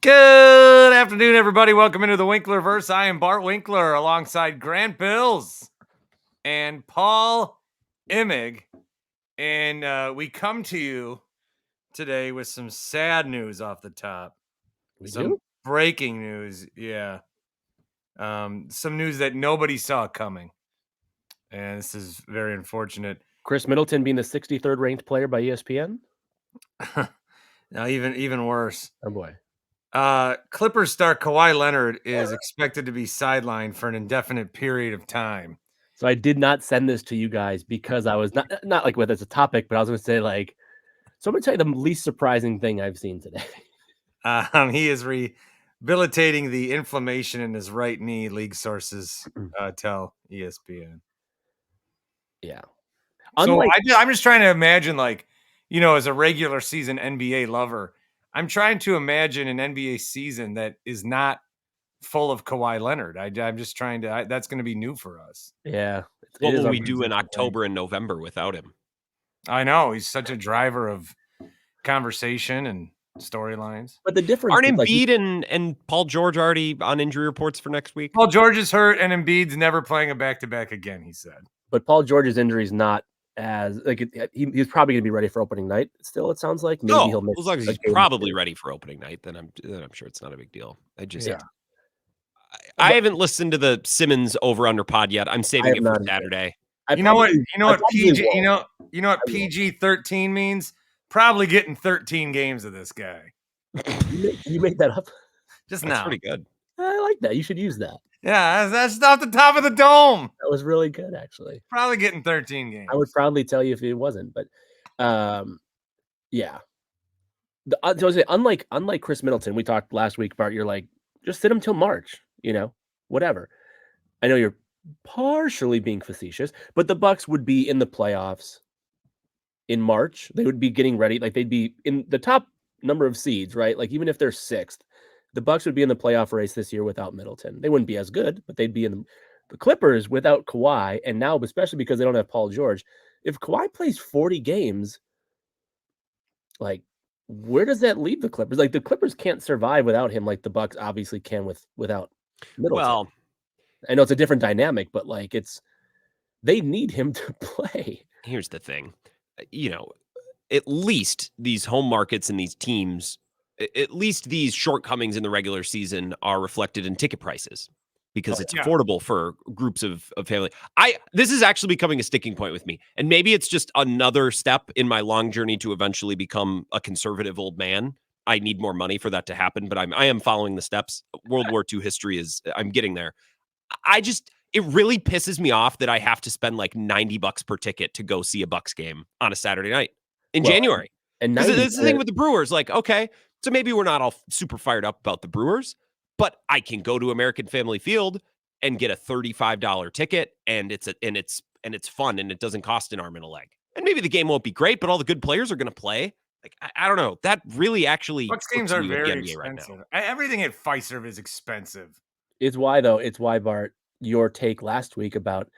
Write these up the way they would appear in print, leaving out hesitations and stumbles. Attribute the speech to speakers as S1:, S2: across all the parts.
S1: Good afternoon, everybody. Welcome into the Winklerverse. I am Bart Winkler alongside Grant Bills and Paul Immig. And we come to you today with some sad news off the top.
S2: We
S1: Some
S2: do?
S1: breaking news. Yeah. Some news that nobody saw coming. And this is very unfortunate.
S2: Chris Middleton being the 63rd ranked player by ESPN?
S1: Now, even worse.
S2: Oh boy.
S1: Clippers star Kawhi Leonard is expected to be sidelined for an indefinite period of time.
S2: So I did not send this to you guys because I was not like with as a topic, but I was going to say so I'm going to tell you the least surprising thing I've seen today.
S1: He is rehabilitating the inflammation in his right knee, league sources tell ESPN.
S2: Yeah.
S1: So I'm just trying to imagine, as a regular season NBA lover, I'm trying to imagine an NBA season that is not full of Kawhi Leonard. I'm just trying to. That's going to be new for us.
S2: Yeah.
S3: What will we do in October and November without him?
S1: I know he's such a driver of conversation and storylines.
S2: But the difference
S3: aren't Embiid and Paul George already on injury reports for next week?
S1: Paul George is hurt, and Embiid's never playing a back-to-back again. He said.
S2: But Paul George's injury is not as he's probably going to be ready for opening night. Still, it sounds like maybe he'll miss.
S3: As long as he's probably ready for opening night, then I'm sure it's not a big deal. I haven't listened to the Simmons over/under pod yet. I'm saving it for Saturday.
S1: You know what PG-13 means? Probably getting 13 games of this guy.
S2: You made that up?
S1: Just now.
S3: Pretty good.
S2: I like that. You should use that.
S1: Yeah, that's off the top of the dome.
S2: That was really good, actually.
S1: Probably getting 13 games.
S2: I would proudly tell you if it wasn't, but yeah. I was say, unlike Chris Middleton, we talked last week, Bart, you're like, just sit him till March, whatever. I know you're partially being facetious, but the Bucks would be in the playoffs in March. They would be getting ready. Like, they'd be in the top number of seeds, right? Like, even if they're sixth, the Bucks would be in the playoff race this year without Middleton. They wouldn't be as good, but they'd be in the Clippers without Kawhi. And now, especially because they don't have Paul George, if Kawhi plays 40 games, like, where does that leave the Clippers? Like, the Clippers can't survive without him, like the Bucks obviously can without Middleton.
S3: Well,
S2: I know it's a different dynamic, but they need him to play.
S3: Here's the thing, at least these home markets and these teams, at least these shortcomings in the regular season are reflected in ticket prices because it's affordable for groups of family. This is actually becoming a sticking point with me. And maybe it's just another step in my long journey to eventually become a conservative old man. I need more money for that to happen, but I am following the steps. World War II history I'm getting there. It really pisses me off that I have to spend like $90 per ticket to go see a Bucks game on a Saturday night in January. And that's the thing with the Brewers. Like, okay, so maybe we're not all super fired up about the Brewers, but I can go to American Family Field and get a $35 ticket, and it's fun, and it doesn't cost an arm and a leg. And maybe the game won't be great, but all the good players are going to play. Like, I don't know. That really actually
S1: Bucks games are very expensive. Right now. Everything at Fiserv is expensive.
S2: It's why, Bart, your take last week about,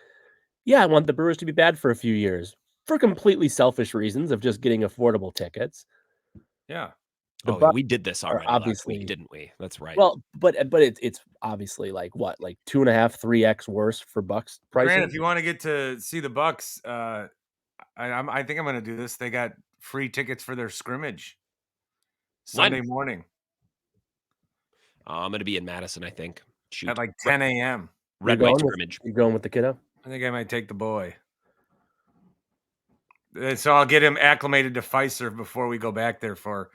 S2: I want the Brewers to be bad for a few years for completely selfish reasons of just getting affordable tickets.
S1: Yeah.
S3: We did this already obviously, last week, didn't we? That's right.
S2: Well, but it's obviously like 2.5, 3x worse for Bucks prices.
S1: Grant, if you want to get to see the Bucks, I think I'm going to do this. They got free tickets for their scrimmage Sunday morning.
S3: I'm going to be in Madison, I think.
S1: At like 10 a.m.
S3: Red White scrimmage.
S2: You going with the kiddo?
S1: I think I might take the boy. So I'll get him acclimated to Fiserv before we go back there for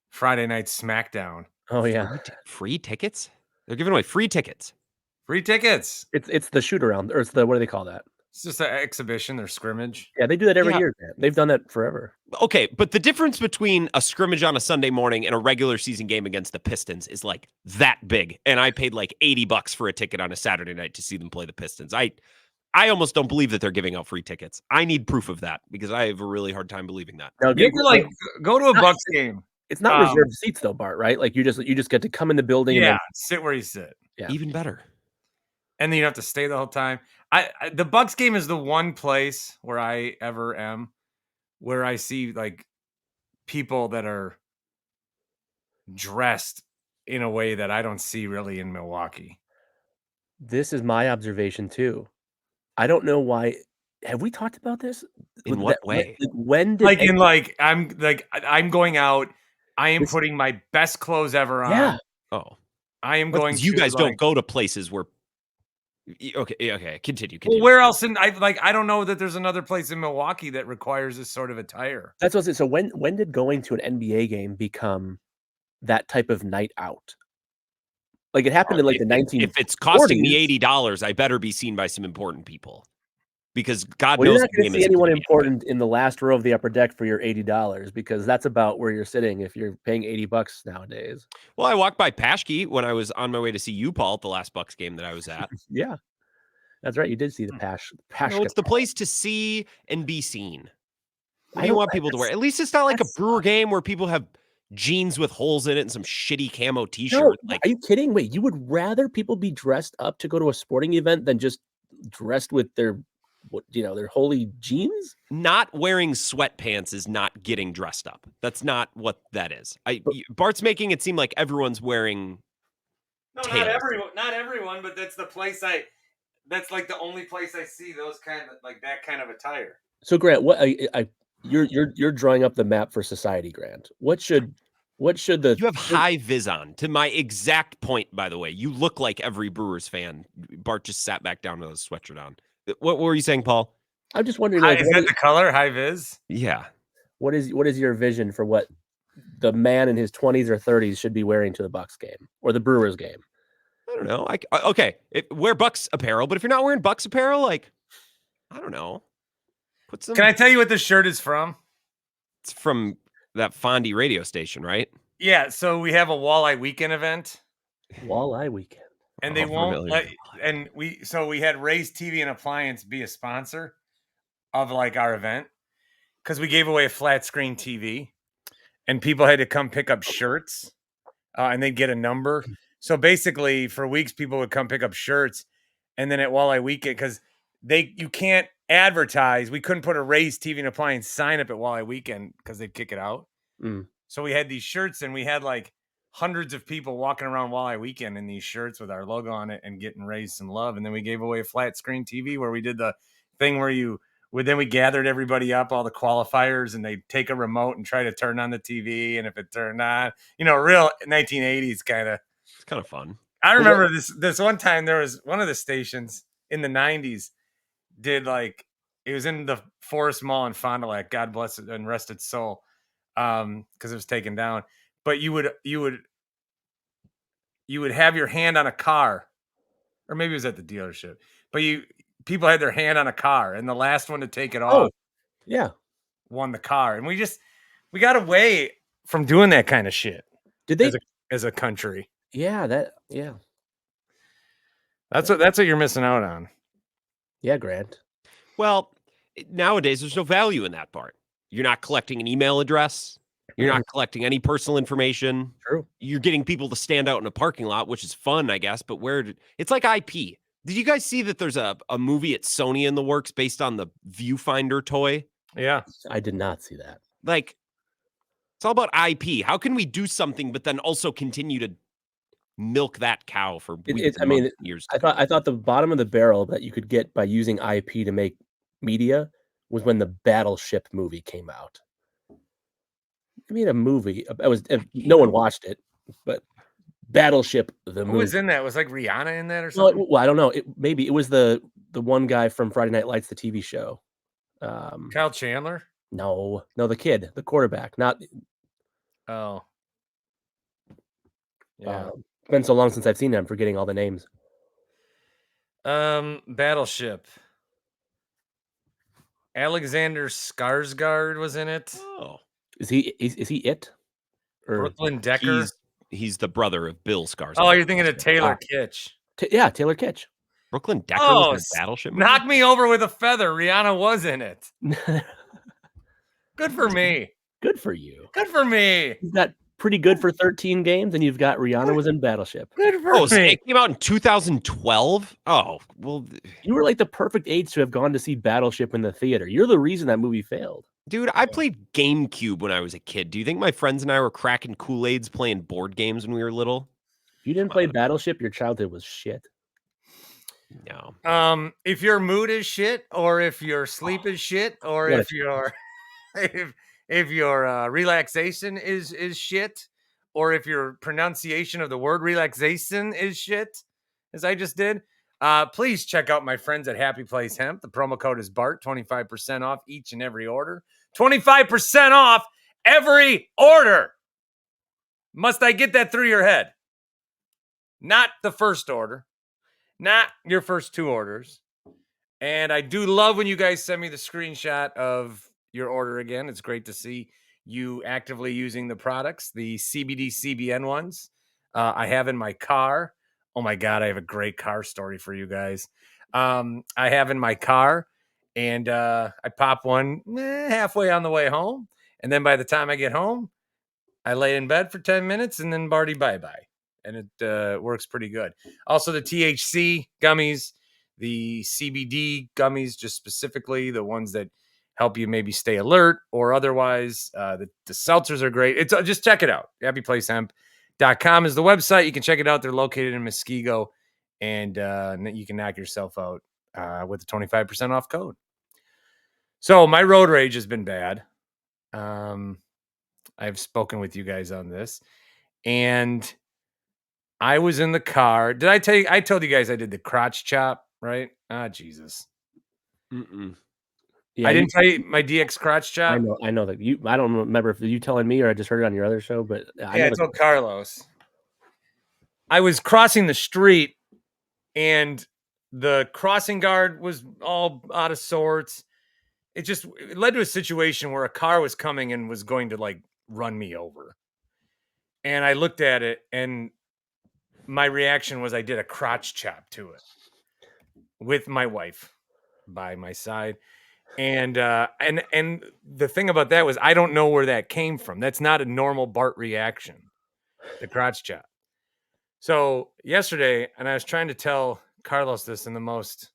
S1: Friday night SmackDown.
S2: Oh yeah,
S3: free tickets. They're giving away free tickets.
S1: Free tickets.
S2: It's the shoot around, or it's the, what do they call that?
S1: It's just an exhibition, their scrimmage.
S2: Yeah, they do that every year. Man. They've done that forever.
S3: Okay, but the difference between a scrimmage on a Sunday morning and a regular season game against the Pistons is like that big. And I paid like $80 for a ticket on a Saturday night to see them play the Pistons. I almost don't believe that they're giving out free tickets. I need proof of that because I have a really hard time believing that.
S1: Now, you can go to a Bucks game.
S2: It's not reserved seats though, Bart, right? Like you just get to come in the building.
S1: Yeah, and sit where you sit.
S3: Yeah, even better.
S1: And then you don't have to stay the whole time. The Bucks game is the one place where I ever am where I see like people that are dressed in a way that I don't see really in Milwaukee.
S2: This is my observation too. I don't know why. Have we talked about this?
S3: In what way?
S2: When did
S1: I'm going out. I am putting my best clothes ever on.
S2: Yeah.
S3: Oh,
S1: I am going.
S3: You guys don't go to places where. Okay. Continue.
S1: Well, where else? I don't know that there's another place in Milwaukee that requires this sort of attire.
S2: That's what I said. So when did going to an NBA game become that type of night out? Like it happened in like the 1940s.
S3: If it's costing me $80, I better be seen by some important people, because God knows
S2: you're not going to see anyone important in the last row of the upper deck for your $80, because that's about where you're sitting if you're paying $80 nowadays.
S3: Well, I walked by Paschke when I was on my way to see you, Paul, at the last Bucks game that I was at.
S2: Yeah, that's right. You did see the Paschke.
S3: No, it's the place to see and be seen. What do you want people to wear? At least it's not like a Brewer game where people have jeans with holes in it and some shitty camo t-shirt.
S2: No, are you kidding? Wait, you would rather people be dressed up to go to a sporting event than just dressed with their holy jeans?
S3: Not wearing sweatpants is not getting dressed up. That's not what that is. Bart's making it seem like everyone's wearing.
S1: No, not everyone, but that's the place that's like the only place I see those that kind of attire.
S2: So Grant, you're drawing up the map for society, Grant. What should the
S3: You have high vis on. To my exact point, by the way, you look like every Brewers fan. Bart just sat back down with his sweatshirt on. What were you saying, Paul?
S2: I'm just wondering.
S1: Is that the color? High vis?
S3: Yeah.
S2: What is your vision for what the man in his 20s or 30s should be wearing to the Bucks game or the Brewers game?
S3: I don't know. Okay, wear Bucks apparel, but if you're not wearing Bucks apparel, I don't know.
S1: Can I tell you what this shirt is from?
S3: It's from that Fondy radio station, right?
S1: Yeah. So we have a Walleye Weekend event.
S2: Walleye Weekend.
S1: And they won't we had Ray's TV and Appliance be a sponsor of our event, because we gave away a flat screen TV and people had to come pick up shirts and they'd get a number. So basically for weeks, people would come pick up shirts, and then at Walleye Weekend, because you can't advertise. We couldn't put a Ray's TV and Appliance sign up at Walleye Weekend because they'd kick it out. So we had these shirts, and we had hundreds of people walking around Walleye Weekend in these shirts with our logo on it and getting raised some love. And then we gave away a flat screen TV where we did the thing where then we gathered everybody up, all the qualifiers, and they take a remote and try to turn on the TV. And if it turned on, real 1980s kind of.
S3: It's kind of fun.
S1: I remember this one time there was one of the stations in the 90s did it was in the Forest Mall in Fond du Lac, God bless it and rest its soul, because it was taken down. But you would have your hand on a car, or maybe it was at the dealership, but people had their hand on a car, and the last one to take it off won the car. And we got away from doing that kind of shit.
S2: Did they
S1: as a country?
S2: Yeah,
S1: that's what you're missing out on.
S2: Yeah, Grant.
S3: Well, nowadays there's no value in that part. You're not collecting an email address. You're not collecting any personal information.
S2: True.
S3: You're getting people to stand out in a parking lot, which is fun, I guess. But it's like IP. Did you guys see that there's a movie at Sony in the works based on the Viewfinder toy?
S1: Yeah.
S2: I did not see that.
S3: It's all about IP. How can we do something, but then also continue to milk that cow for years?
S2: I thought the bottom of the barrel that you could get by using IP to make media was when the Battleship movie came out. I mean, a movie. No one watched it, but Battleship, the movie.
S1: Who was in that? Was Rihanna in that or something?
S2: Well, I don't know. Maybe it was the one guy from Friday Night Lights, the TV show.
S1: Kyle Chandler?
S2: No, the kid, the quarterback. Not.
S1: Oh. Yeah.
S2: It's been so long since I've seen them, I'm forgetting all the names.
S1: Battleship. Alexander Skarsgård was in it.
S3: Oh.
S2: Is he it? Or
S1: Brooklyn Decker?
S3: He's the brother of Bill Skarsgård.
S1: Oh, you're thinking of Taylor Kitsch.
S2: Taylor Kitsch.
S3: Brooklyn Decker was in Battleship movie?
S1: Knock me over with a feather. Rihanna was in it. Good for me.
S2: Good for you.
S1: Good for me.
S2: You've got pretty good for 13 games, and you've got Rihanna was in Battleship.
S1: Good for me.
S3: So it came out in 2012? Oh, well.
S2: You were the perfect age to have gone to see Battleship in the theater. You're the reason that movie failed.
S3: Dude, I played GameCube when I was a kid. Do you think my friends and I were cracking Kool-Aids playing board games when we were little?
S2: If you didn't play Battleship, your childhood was shit.
S3: No.
S1: If your mood is shit, or if your sleep is shit, or
S2: What a
S1: if your if your relaxation is shit, or if your pronunciation of the word relaxation is shit, as I just did, please check out my friends at Happy Place Hemp. The promo code is BART, 25% off each and every order. 25% off every order. Must I get that through your head? Not the first order, not your first 2 orders. And I do love when you guys send me the screenshot of your order again. It's great to see you actively using the products, the CBD CBN ones. I have in my car. Oh my God, I have a great car story for you guys. I have in my car, and I pop one halfway on the way home. And then by the time I get home, I lay in bed for 10 minutes and then Barty bye-bye. And it works pretty good. Also, the THC gummies, the CBD gummies, just specifically the ones that help you maybe stay alert or otherwise. The seltzers are great. It's just check it out. HappyPlaceHemp.com is the website. You can check it out. They're located in Muskego, and you can knock yourself out with the 25% off code. So my road rage has been bad. I've spoken with you guys on this, and I was in the car. Did I tell you? I told you guys I did the crotch chop, right? Ah, Jesus.
S2: Yeah,
S1: I didn't tell you my DX crotch chop.
S2: I know that you. I don't remember if you telling me or I just heard it on your other show, but
S1: I told Carlos. I was crossing the street, and the crossing guard was all out of sorts. It led to a situation where a car was coming and was going to like run me over. And I looked at it, and my reaction was I did a crotch chop to it with my wife by my side. And the thing about that was I don't know where that came from. That's not a normal Bart reaction, the crotch chop. So yesterday, and I was trying to tell Carlos this in the most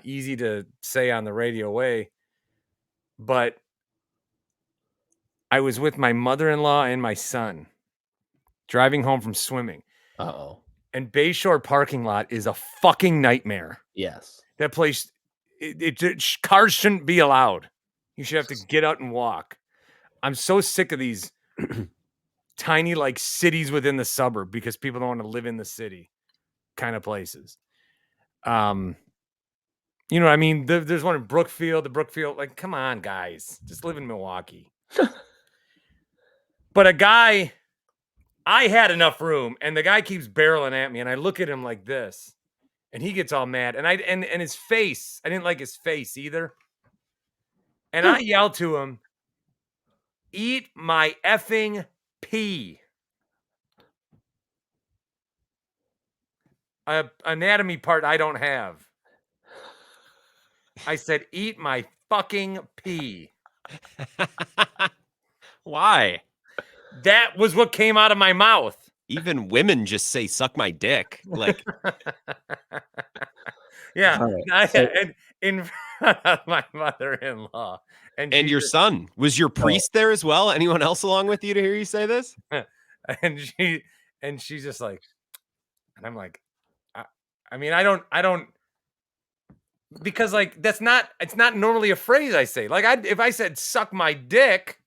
S1: easy to say on the radio way, but I was with my mother-in-law and my son driving home from swimming.
S2: Uh-oh.
S1: And Bayshore parking lot is a fucking nightmare.
S2: Yes.
S1: That place, cars shouldn't be allowed. You should have to get out and walk. I'm so sick of these tiny like cities within the suburb because people don't want to live in the city kind of places. You know what I mean? There's one in Brookfield, like, come on, guys. Just live in Milwaukee. But I had enough room, and the guy keeps barreling at me, and I look at him like this, and he gets all mad. And his face, I didn't like his face either. And I yelled to him, "Eat my effing pee." A anatomy part I don't have. I said, "Eat my fucking pee."
S3: Why?
S1: That was what came out of my mouth.
S3: Even women just say "suck my dick." Like,
S1: yeah,
S2: right.
S1: and in front of my mother-in-law
S3: and your son. Was your priest there as well? Anyone else along with you to hear you say this?
S1: And she's just like, and I'm like, I mean, I don't, because like it's not normally a phrase I say. Like if I said "suck my dick,"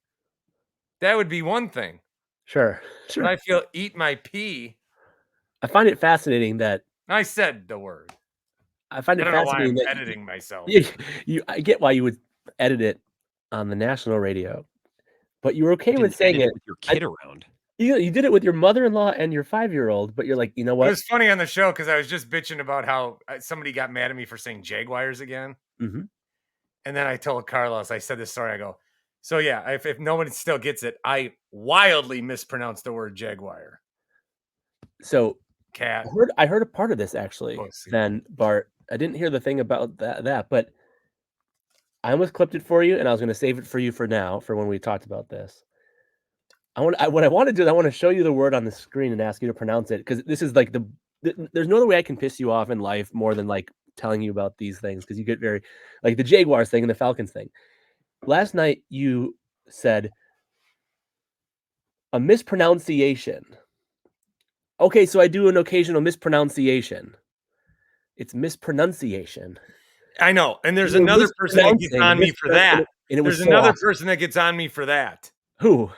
S1: that would be one thing.
S2: Sure.
S1: But I feel "eat my pee."
S2: I find it fascinating that
S1: I said the word.
S2: I find it fascinating
S1: know why I'm
S2: that
S1: editing myself.
S2: I get why you would edit it on the national radio, but you were okay with saying it
S3: with your kid around.
S2: You did it with your mother-in-law and your 5-year-old, but you're like, you know what?
S1: It was funny on the show because I was just bitching about how somebody got mad at me for saying Jaguars again.
S2: Mm-hmm.
S1: And then I told Carlos, I said this story. I go, so yeah, if no one still gets it, I wildly mispronounced the word Jaguar.
S2: So
S1: cat.
S2: I heard a part of this actually. Then Bart, I didn't hear the thing about that, but I almost clipped it for you, and I was going to save it for you for now, for when we talked about this. What I want to do is I want to show you the word on the screen and ask you to pronounce it, because this is like there's no other way I can piss you off in life more than like telling you about these things, because you get very like the Jaguars thing and the Falcons thing. Last night you said a mispronunciation. Okay, so I do an occasional mispronunciation. It's mispronunciation.
S1: I know. And there's
S2: You were
S1: another person that gets on me for that.
S2: And it was
S1: There's
S2: so
S1: another
S2: awesome.
S1: person that gets on me for that.
S2: Who?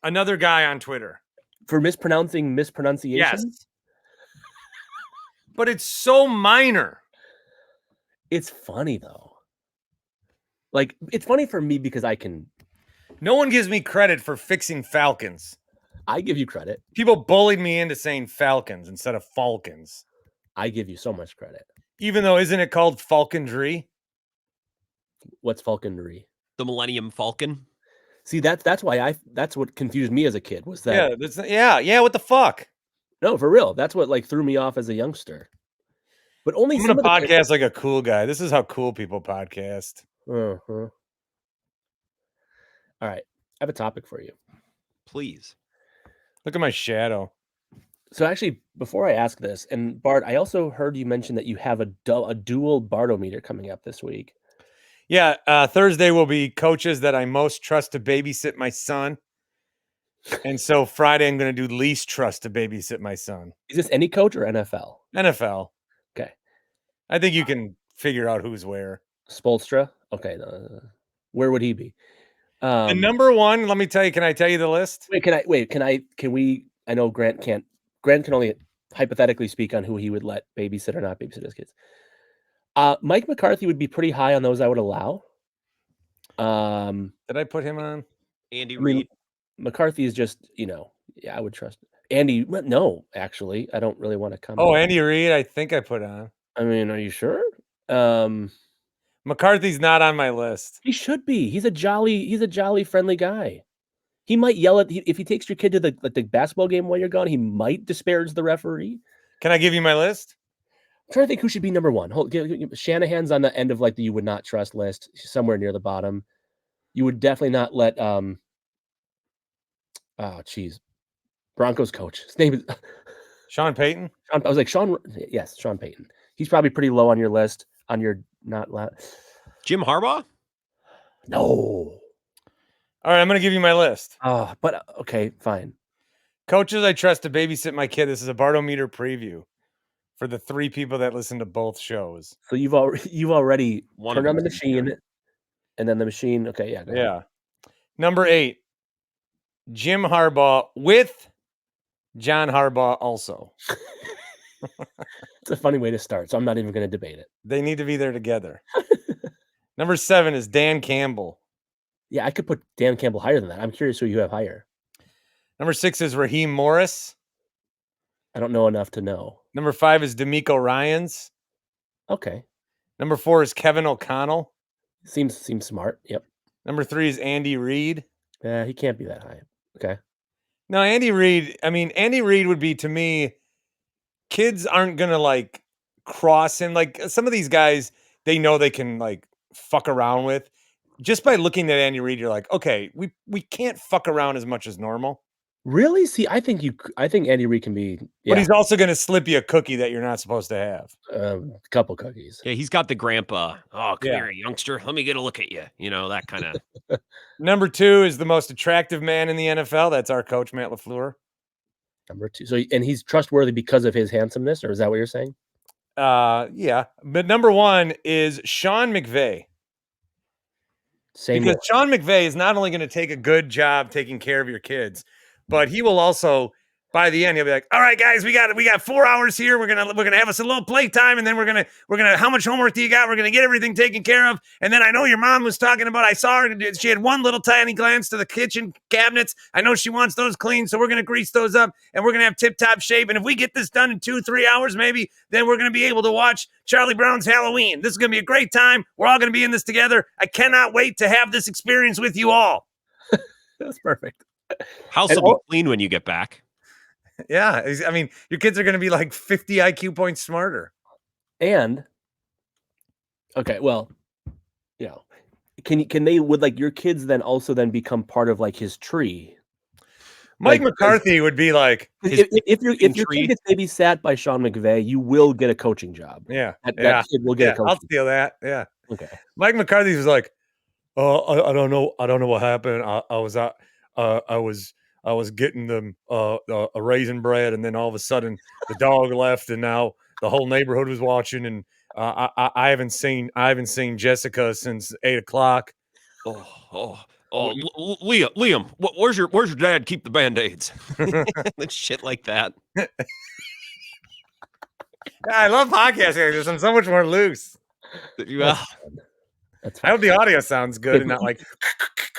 S1: Another guy on Twitter.
S2: For mispronouncing mispronunciation?
S1: Yes. But it's so minor.
S2: It's funny though. Like, it's funny for me because I can.
S1: No one gives me credit for fixing Falcons.
S2: I give you credit.
S1: People bullied me into saying Falcons instead of Falcons.
S2: I give you so much credit.
S1: Even though, isn't it called falconry?
S2: What's falconry?
S3: The Millennium Falcon.
S2: See, that's what confused me as a kid was that.
S1: Yeah. What the fuck?
S2: No, for real. That's what like threw me off as a youngster. But only
S1: I'm gonna podcast like a cool guy. This is how cool people podcast.
S2: Uh-huh. All right, I have a topic for you.
S3: Please.
S1: Look at my shadow.
S2: So actually, before I ask this, and Bart, I also heard you mention that you have a dual Bartometer coming up this week.
S1: Yeah, Thursday will be coaches that I most trust to babysit my son. And so Friday, I'm going to do least trust to babysit my son.
S2: Is this any coach or NFL?
S1: NFL.
S2: Okay.
S1: I think you can figure out who's where.
S2: Spolstra? Okay. Where would he be?
S1: The number one, let me tell you, can I tell you the list?
S2: Can we, I know Grant can only hypothetically speak on who he would let babysit or not babysit his kids. Mike McCarthy would be pretty high on those I would allow.
S1: Did I put him on?
S3: Andy Reid.
S2: McCarthy is just, I would trust Andy. No, actually, I don't really want to come.
S1: Oh, Andy Reid, I think I put on.
S2: I mean, are you sure?
S1: McCarthy's not on my list.
S2: He should be. He's a jolly, friendly guy. He might yell at if he takes your kid to the basketball game while you're gone. He might disparage the referee.
S1: Can I give you my list?
S2: I'm trying to think who should be number one. Shanahan's on the end of like the you would not trust list, somewhere near the bottom. You would definitely not let Broncos coach. His name is
S1: Sean Payton.
S2: I was like Sean Payton. He's probably pretty low on your list. On your not
S3: Jim Harbaugh?
S2: No.
S1: All right, I'm going to give you my list.
S2: But okay, fine.
S1: Coaches I trust to babysit my kid. This is a Bartometer preview for the 3 people that listen to both shows.
S2: So you've already turned on the machine, and then the machine. Okay, yeah, go ahead.
S1: Number 8, Jim Harbaugh with John Harbaugh also.
S2: It's a funny way to start, so I'm not even going to debate it.
S1: They need to be there together. Number 7 is Dan Campbell.
S2: Yeah, I could put Dan Campbell higher than that. I'm curious who you have higher.
S1: Number 6 is Raheem Morris.
S2: I don't know enough to know.
S1: Number 5 is D'Amico Ryans.
S2: Okay.
S1: Number 4 is Kevin O'Connell.
S2: Seems smart. Yep.
S1: Number 3 is Andy Reid.
S2: He can't be that high. Okay.
S1: No, Andy Reid. I mean, Andy Reid would be, to me, kids aren't going to like cross him. Like some of these guys, they know they can like fuck around with. Just by looking at Andy Reid, you're like, okay, we can't fuck around as much as normal.
S2: Really? See, I think Andy Reid can be,
S1: but he's also going to slip you a cookie that you're not supposed to have.
S2: A couple cookies.
S3: Yeah, he's got the grandpa. Oh, come here, youngster. Let me get a look at you. That kind of.
S1: Number 2 is the most attractive man in the NFL. That's our coach, Matt LaFleur.
S2: Number 2. So, and he's trustworthy because of his handsomeness, or is that what you're saying?
S1: Yeah. But number 1 is Sean McVay. Because Sean McVay is not only going to take a good job taking care of your kids, but he will also, by the end, he'll be like, all right, guys, we got 4 hours here. We're gonna have us a little playtime, and then we're gonna how much homework do you got? We're gonna get everything taken care of. And then I know your mom was talking about, I saw her, she had one little tiny glance to the kitchen cabinets. I know she wants those clean, so we're gonna grease those up, and we're gonna have tip-top shape. And if we get this done in 2-3 hours, maybe, then we're gonna be able to watch Charlie Brown's Halloween. This is gonna be a great time. We're all gonna be in this together. I cannot wait to have this experience with you all.
S2: That's perfect.
S3: House will be clean when you get back.
S1: Yeah. I mean, your kids are going to be like 50 IQ points smarter.
S2: And, okay, well, can they, would like your kids then also then become part of like his tree?
S1: Mike McCarthy would be like,
S2: if your kid gets babysat by Sean McVay, you will get a coaching job.
S1: Yeah.
S2: That kid will get a coaching
S1: I'll steal that. Yeah.
S2: Okay.
S1: Mike McCarthy was like, I don't know what happened. I was I was getting them a raisin bread, and then all of a sudden the dog left, and now the whole neighborhood was watching, and I haven't seen Jessica since 8 o'clock.
S3: Liam, where's your dad keep the Band-Aids? And shit like that.
S1: I love podcasting like this. I'm so much more loose.
S3: Well,
S1: I hope the audio sounds good and not like.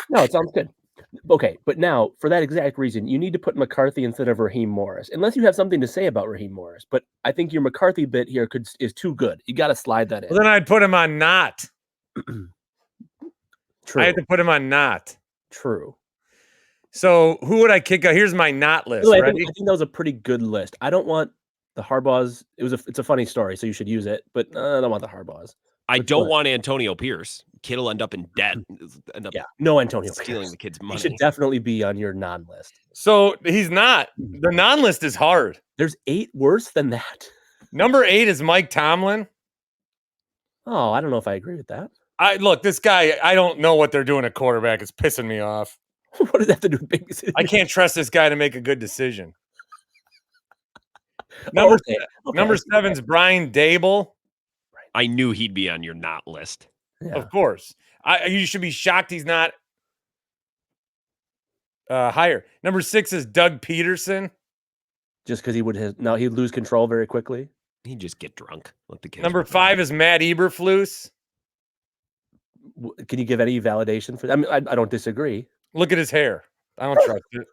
S2: No, it sounds good. Okay, but now for that exact reason, you need to put McCarthy instead of Raheem Morris, unless you have something to say about Raheem Morris. But I think your McCarthy bit here is too good. You got to slide that in.
S1: Well, then I'd put him on not.
S2: True.
S1: I had to put him on not.
S2: True.
S1: So who would I kick out? Here's my not list.
S2: I think that was a pretty good list. I don't want the Harbaughs. It's a funny story, so you should use it. But I don't want the Harbaughs.
S3: I don't want Antonio Pierce. Kid will end up in debt.
S2: No Antonio
S3: stealing
S2: Pierce.
S3: The kid's money.
S2: He should definitely be on your non-list.
S1: So he's not. The non-list is hard.
S2: There's 8 worse than that.
S1: Number 8 is Mike Tomlin.
S2: Oh, I don't know if I agree with that.
S1: Look, this guy, I don't know what they're doing at quarterback. It's pissing me off.
S2: What does that have to do with babysitting?
S1: I can't trust this guy to make a good decision. Number 7 is Brian Dable.
S3: I knew he'd be on your not list.
S2: Yeah.
S1: Of course. You should be shocked he's not higher. Number 6 is Doug Peterson.
S2: Just because he'd lose control very quickly.
S3: He'd just get drunk. Let the kids.
S1: Number 5 is Matt Eberflus.
S2: Can you give any validation for that? I mean, I don't disagree.
S1: Look at his hair. I don't trust it.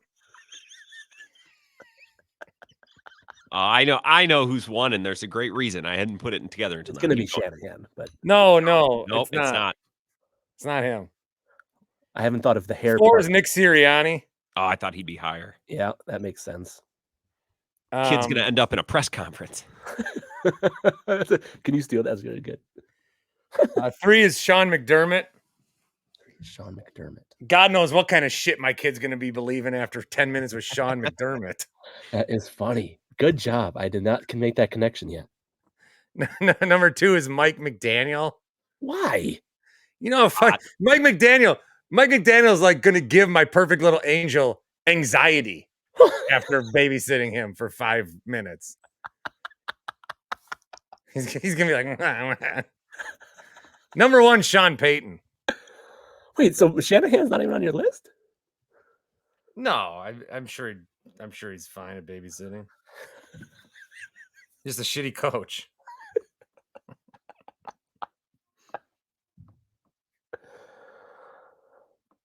S3: I know who's won, and there's a great reason. I hadn't put it together until
S2: it's going to be Shanahan, but
S1: no,
S3: nope, it's not.
S1: It's not him.
S2: I haven't thought of the hair.
S1: 4 is Nick Sirianni.
S3: Oh, I thought he'd be higher.
S2: Yeah, that makes sense.
S3: Kid's going to end up in a press conference.
S2: Can you steal that? That's really good.
S1: 3 is Sean McDermott.
S2: Sean McDermott.
S1: God knows what kind of shit my kid's going to be believing after 10 minutes with Sean McDermott.
S2: That is funny. Good job. I did not make that connection yet.
S1: Number 2 is Mike McDaniel.
S2: Why?
S1: You know, Mike McDaniel. Mike McDaniel's like going to give my perfect little angel anxiety after babysitting him for 5 minutes. He's going to be like, Number 1, Sean Payton.
S2: Wait, so Shanahan's not even on your list?
S1: No, I'm sure he's fine at babysitting. Just a shitty coach.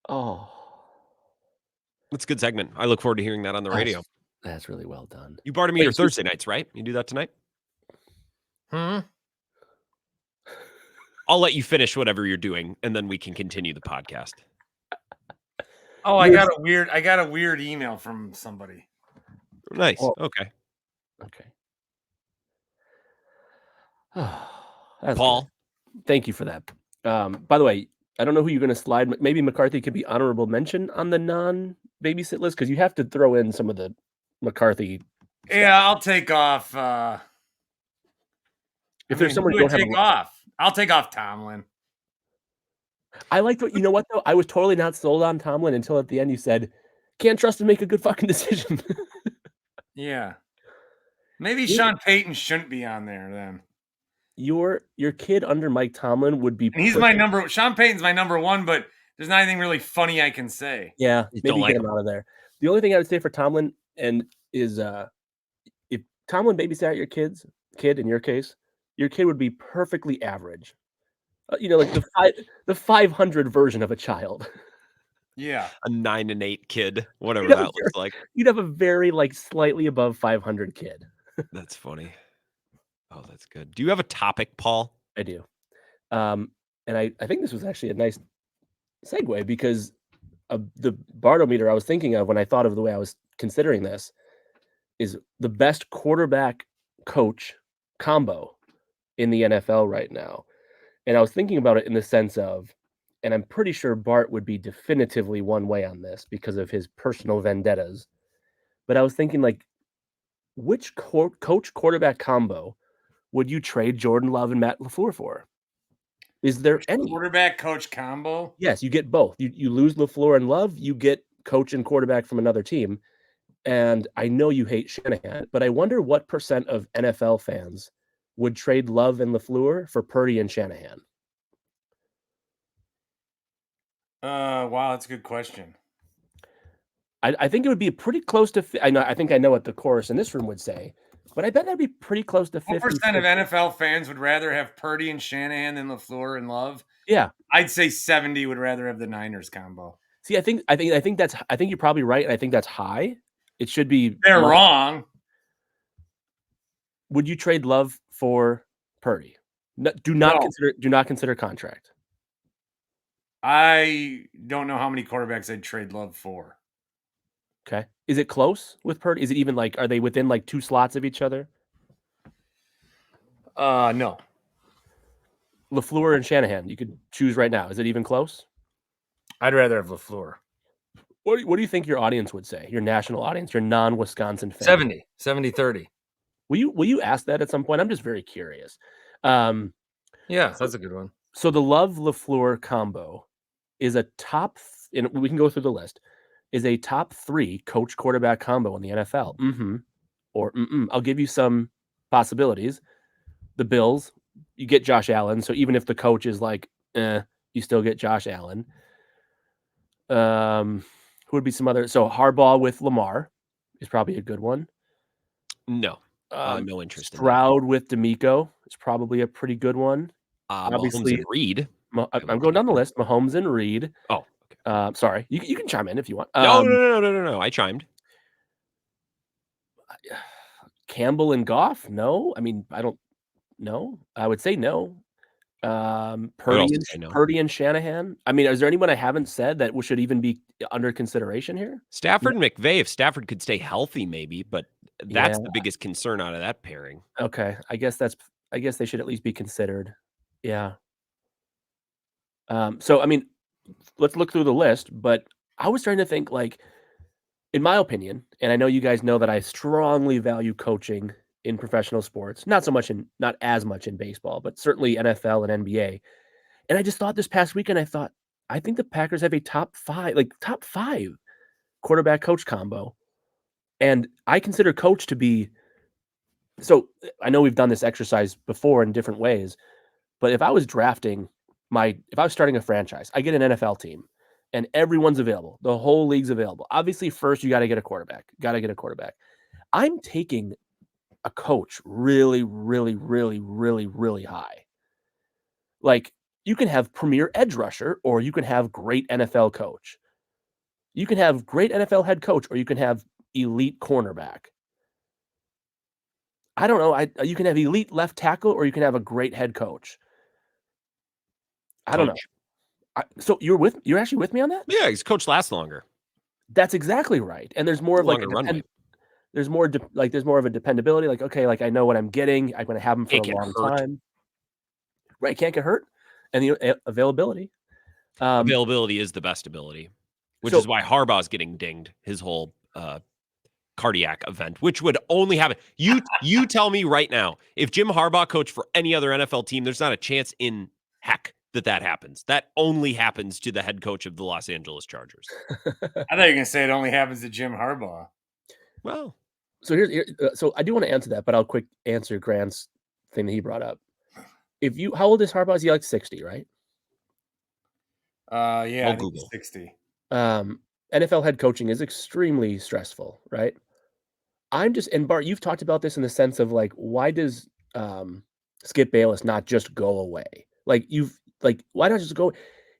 S2: Oh,
S3: that's a good segment. I look forward to hearing that on the radio.
S2: That's really well done.
S3: You bar to meter Thursday nights, right? You do that tonight?
S1: I'll
S3: let you finish whatever you're doing, and then we can continue the podcast.
S1: Oh, I got a weird email from somebody.
S3: Nice. Oh. Okay. Paul,
S2: good. Thank you for that. By the way, I don't know who you're going to slide. Maybe McCarthy could be honorable mention on the non-babysit list because you have to throw in some of the McCarthy.
S1: Yeah, I'll take off.
S2: There's someone you don't
S1: take off, I'll take off Tomlin.
S2: I liked what, you know what though? I was totally not sold on Tomlin until at the end you said, can't trust him to make a good fucking decision.
S1: Yeah. Maybe Sean Payton shouldn't be on there then.
S2: Your kid under Mike Tomlin would be.
S1: And he's my number. Sean Payton's my number 1, but there's not anything really funny I can say.
S2: Yeah, maybe get him out of there. The only thing I would say for Tomlin is if Tomlin babysat your kid in your case, your kid would be perfectly average. Like the 500 version of a child.
S1: Yeah,
S3: a 9 and 8 kid, whatever that looks like.
S2: You'd have a very slightly above 500 kid.
S3: That's funny. Oh, that's good. Do you have a topic, Paul?
S2: I do. And I think this was actually a nice segue because the Bartometer I was thinking of when I thought of the way I was considering this is the best quarterback coach combo in the NFL right now. And I was thinking about it in the sense of, and I'm pretty sure Bart would be definitively one way on this because of his personal vendettas. But I was thinking which coach quarterback combo would you trade Jordan Love and Matt LaFleur for? Is there any
S1: quarterback coach combo?
S2: Yes, you get both. You lose LaFleur and Love, you get coach and quarterback from another team. And I know you hate Shanahan, but I wonder what % of NFL fans would trade Love and LaFleur for Purdy and Shanahan.
S1: Wow, that's a good question.
S2: I think it would be pretty close to. I think I know what the chorus in this room would say, but I bet that'd be pretty close to 50.
S1: What percent of NFL fans would rather have Purdy and Shanahan than LaFleur and Love?
S2: Yeah,
S1: I'd say 70 would rather have the Niners combo.
S2: See, I think you're probably right, and I think that's high. It should be.
S1: They're wrong.
S2: Would you trade Love for Purdy? No, do not consider contract.
S1: I don't know how many quarterbacks I'd trade Love for.
S2: Okay. Is it close with Purdy? Is it even like, are they within like 2 slots of each other?
S1: No.
S2: LaFleur and Shanahan, you could choose right now. Is it even close?
S1: I'd rather have LaFleur.
S2: What do you think your audience would say? Your national audience, your non-Wisconsin fan?
S1: 70-30.
S2: Will you ask that at some point? I'm just very curious.
S1: Yeah, that's a good one.
S2: So the Love-LaFleur combo is a top, and we can go through the list, is a top 3 coach quarterback combo in the NFL. Or I'll give you some possibilities. The Bills, you get Josh Allen. So even if the coach is like, you still get Josh Allen. Who would be some other? So Harbaugh with Lamar is probably a good one.
S3: No, no interest.
S2: Stroud with D'Amico is probably a pretty good one.
S3: Obviously, Mahomes and Reed.
S2: I'm going down the list. Mahomes and Reed.
S3: Oh, okay.
S2: Sorry. You can chime in if you want.
S3: No. I chimed.
S2: Campbell and Goff? No. I mean, I don't know. I would say no. Purdy and Shanahan. I mean, is there anyone I haven't said that should even be under consideration here?
S3: Stafford and McVay. If Stafford could stay healthy, maybe, but that's the biggest concern out of that pairing.
S2: Okay. I guess they should at least be considered. Yeah. So, I mean, let's look through the list, but I was starting to think, like, in my opinion, and I know you guys know that I strongly value coaching in professional sports, not as much in baseball, but certainly NFL and NBA. And I just thought this past weekend, I think the Packers have a top 5 quarterback coach combo. And I consider coach to be, so I know we've done this exercise before in different ways, but if I was starting a franchise, I get an NFL team and everyone's available. The whole league's available. Obviously, first you got to get a quarterback. I'm taking a coach really, really, really, really, really high. Like, you can have premier edge rusher, or you can have great NFL coach. You can have great NFL head coach, or you can have elite cornerback. I don't know. You can have elite left tackle, or you can have a great head coach. I don't know. So you're actually with me on that?
S3: Yeah, his coach lasts longer.
S2: That's exactly right. And there's more of like a runway. There's more of a dependability. Like, okay, like I know what I'm getting. I'm going to have him for a long time. Right, can't get hurt. And the availability.
S3: Availability is the best ability, which is why Harbaugh's getting dinged his whole cardiac event, which would only happen. You tell me right now, if Jim Harbaugh coached for any other NFL team, there's not a chance in heck that happens. That only happens to the head coach of the Los Angeles Chargers.
S1: I thought you were going to say it only happens to Jim Harbaugh.
S3: Well,
S2: so so I do want to answer that, but I'll quick answer Grant's thing that he brought up. How old is Harbaugh? Is he like 60, right?
S1: Yeah, I think he's 60.
S2: NFL head coaching is extremely stressful, right? And Bart, you've talked about this in the sense of like, why does Skip Bayless not just go away? Why not just go?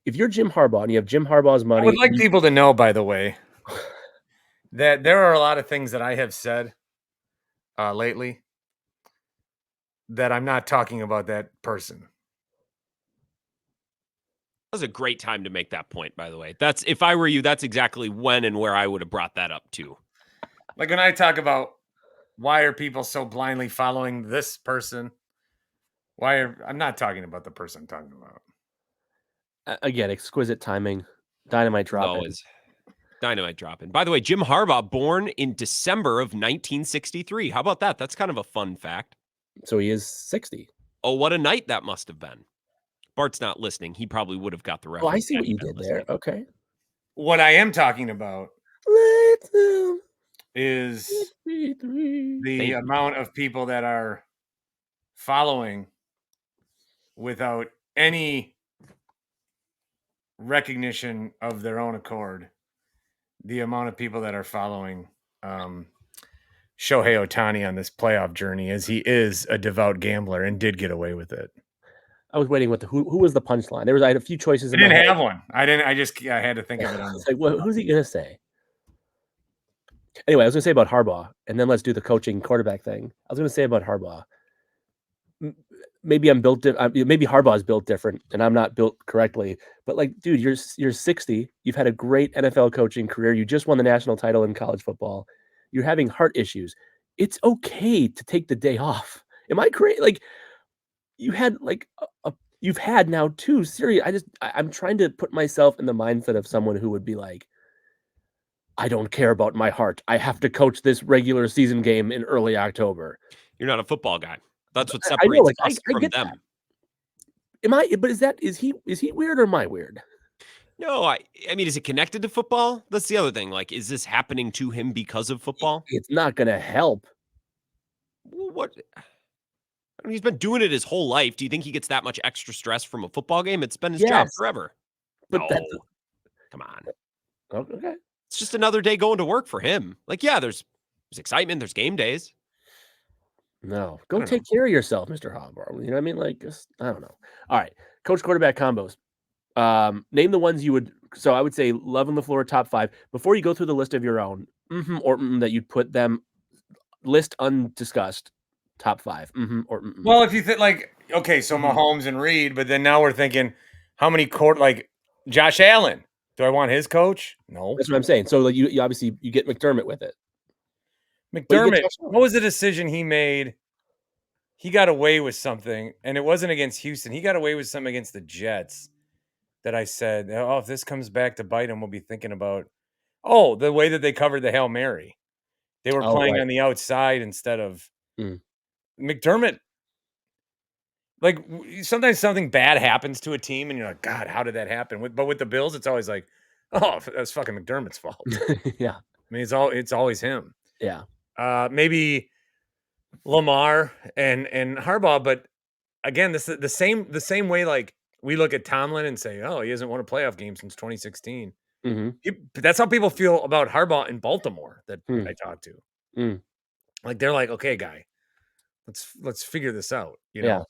S2: If you're Jim Harbaugh and you have Jim Harbaugh's money,
S1: I would like people to know, by the way, that there are a lot of things that I have said lately that I'm not talking about that person.
S3: That was a great time to make that point, by the way. If I were you, that's exactly when and where I would have brought that up too.
S1: Like when I talk about why are people so blindly following this person? I'm not talking about the person I'm talking about.
S2: Again, exquisite timing. Dynamite dropping.
S3: Dynamite dropping. By the way, Jim Harbaugh, born in December of 1963. How about that? That's kind of a fun fact.
S2: So he is 60.
S3: Oh, what a night that must have been. Bart's not listening. He probably would have got the reference.
S2: Oh, I see what you did there. Okay.
S1: What I am talking about is the
S3: Thank you.
S1: amount of people that are following without any recognition of their own accord. The amount of people that are following Shohei Ohtani on this playoff journey, as he is a devout gambler and did get away with it.
S2: I was waiting with who was the punchline. I had a few choices.
S1: I didn't have one. I had to think of it.
S2: It's like, who's he gonna say? Anyway, I was gonna say about Harbaugh, and then let's do the coaching quarterback thing. I was gonna say about Harbaugh. Maybe I'm built. Maybe Harbaugh is built different, and I'm not built correctly. But like, dude, you're 60. You've had a great NFL coaching career. You just won the national title in college football. You're having heart issues. It's okay to take the day off. Am I crazy? Like, you had like you've had now 2 serious. I'm trying to put myself in the mindset of someone who would be like, I don't care about my heart. I have to coach this regular season game in early October.
S3: You're not a football guy. That's what separates us from them.
S2: That. Am I? But is he weird or am I weird?
S3: No, I mean, is it connected to football? That's the other thing. Like, is this happening to him because of football?
S2: It's not going to help.
S3: What? I mean, he's been doing it his whole life. Do you think he gets that much extra stress from a football game? It's been his job forever.
S2: But
S3: no, come on.
S2: Okay.
S3: It's just another day going to work for him. Like, yeah, there's excitement. There's game days.
S2: No, go take care of yourself, Mr. Harbaugh. You know what I mean? Like, just, I don't know. All right, coach quarterback combos. Name the ones you would. So I would say Love and LaFleur top 5. Before you go through the list of your own, or that you'd put them list undiscussed top 5. Or
S1: well, if you think like okay, so Mahomes and Reed, but then now we're thinking how many like Josh Allen. Do I want his coach? No,
S2: that's what I'm saying. So like you obviously you get McDermott with it.
S1: McDermott, what was the decision he made? He got away with something, and it wasn't against Houston. He got away with something against the Jets that I said, oh, if this comes back to bite him, we'll be thinking about, the way that they covered the Hail Mary. They were playing on the outside instead of McDermott. Like, sometimes something bad happens to a team, and you're like, God, how did that happen? But with the Bills, it's always like, oh, that's fucking McDermott's fault.
S2: Yeah.
S1: I mean, it's always him.
S2: Yeah.
S1: Maybe Lamar and Harbaugh, but again, this is the same way. Like we look at Tomlin and say, "Oh, he hasn't won a playoff game since 2016." That's how people feel about Harbaugh in Baltimore that I talked to. Like they're like, "Okay, guy, let's figure this out." You know,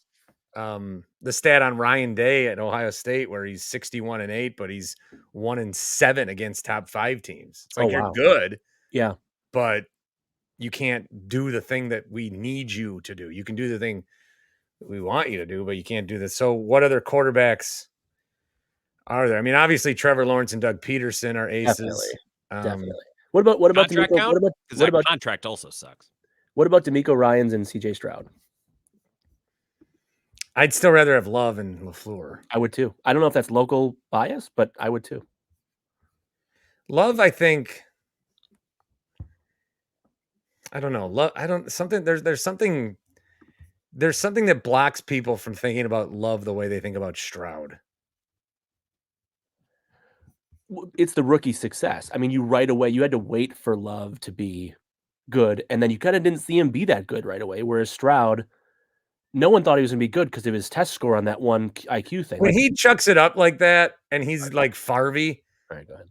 S1: the stat on Ryan Day at Ohio State where he's 61-8, but he's 1-7 against top 5 teams. It's like you're good, but you can't do the thing that we need you to do. You can do the thing that we want you to do, but you can't do this. So what other quarterbacks are there? I mean, obviously Trevor Lawrence and Doug Peterson are aces.
S2: Definitely. What about
S3: contract
S2: DeMeco?
S3: Count? What about contract also sucks.
S2: What about DeMeco Ryans and CJ Stroud?
S1: I'd still rather have Love and LaFleur.
S2: I would too. I don't know if that's local bias, but I would too.
S1: Love, I think. I don't know. Love. I don't. Something. There's something. There's something that blocks people from thinking about Love the way they think about Stroud.
S2: It's the rookie success. I mean, you had to wait for Love to be good, and then you kind of didn't see him be that good right away. Whereas Stroud, no one thought he was going to be good because of his test score on that one IQ thing.
S1: When he chucks it up like that, and he's like Farvey.
S2: All right, go ahead.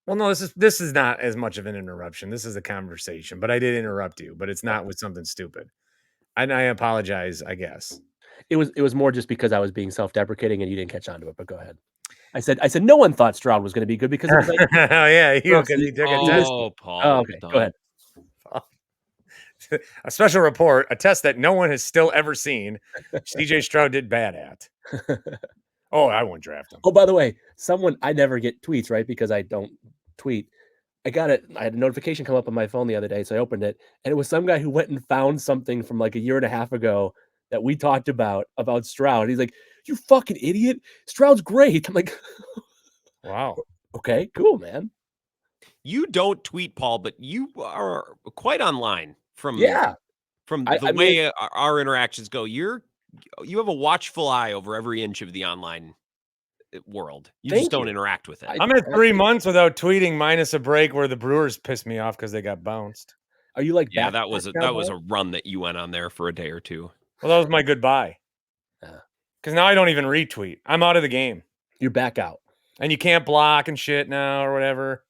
S1: Well, no, this is not as much of an interruption. This is a conversation, but I did interrupt you, but it's not with something stupid. And I apologize, I guess.
S2: It was more just because I was being self-deprecating and you didn't catch on to it, but go ahead. I said no one thought Stroud was going to be good because it was like,
S1: oh yeah, he took a test.
S3: Paul.
S2: Oh, okay, go ahead.
S1: A special report, a test that no one has still ever seen. CJ Stroud did bad at. Oh, I won't draft him.
S2: Oh, by the way, I never get tweets, right? Because I don't tweet. I had a notification come up on my phone the other day, so I opened it, and it was some guy who went and found something from like a year and a half ago that we talked about Stroud. He's like, "You fucking idiot! Stroud's great." I'm like,
S1: "Wow,
S2: okay, cool, man."
S3: You don't tweet, Paul, but you are quite online from the way our interactions go. You have a watchful eye over every inch of the online world. You
S2: Thank
S3: just don't
S2: you.
S3: interact with it.
S1: I'm at 3 months without tweeting, minus a break where the Brewers pissed me off because they got bounced.
S2: Are you like
S3: Yeah,
S2: back
S3: that was a run that you went on there for a day or two.
S1: Well, that was my goodbye. Because now I don't even retweet. I'm out of the game.
S2: You're back out.
S1: And you can't block and shit now or whatever.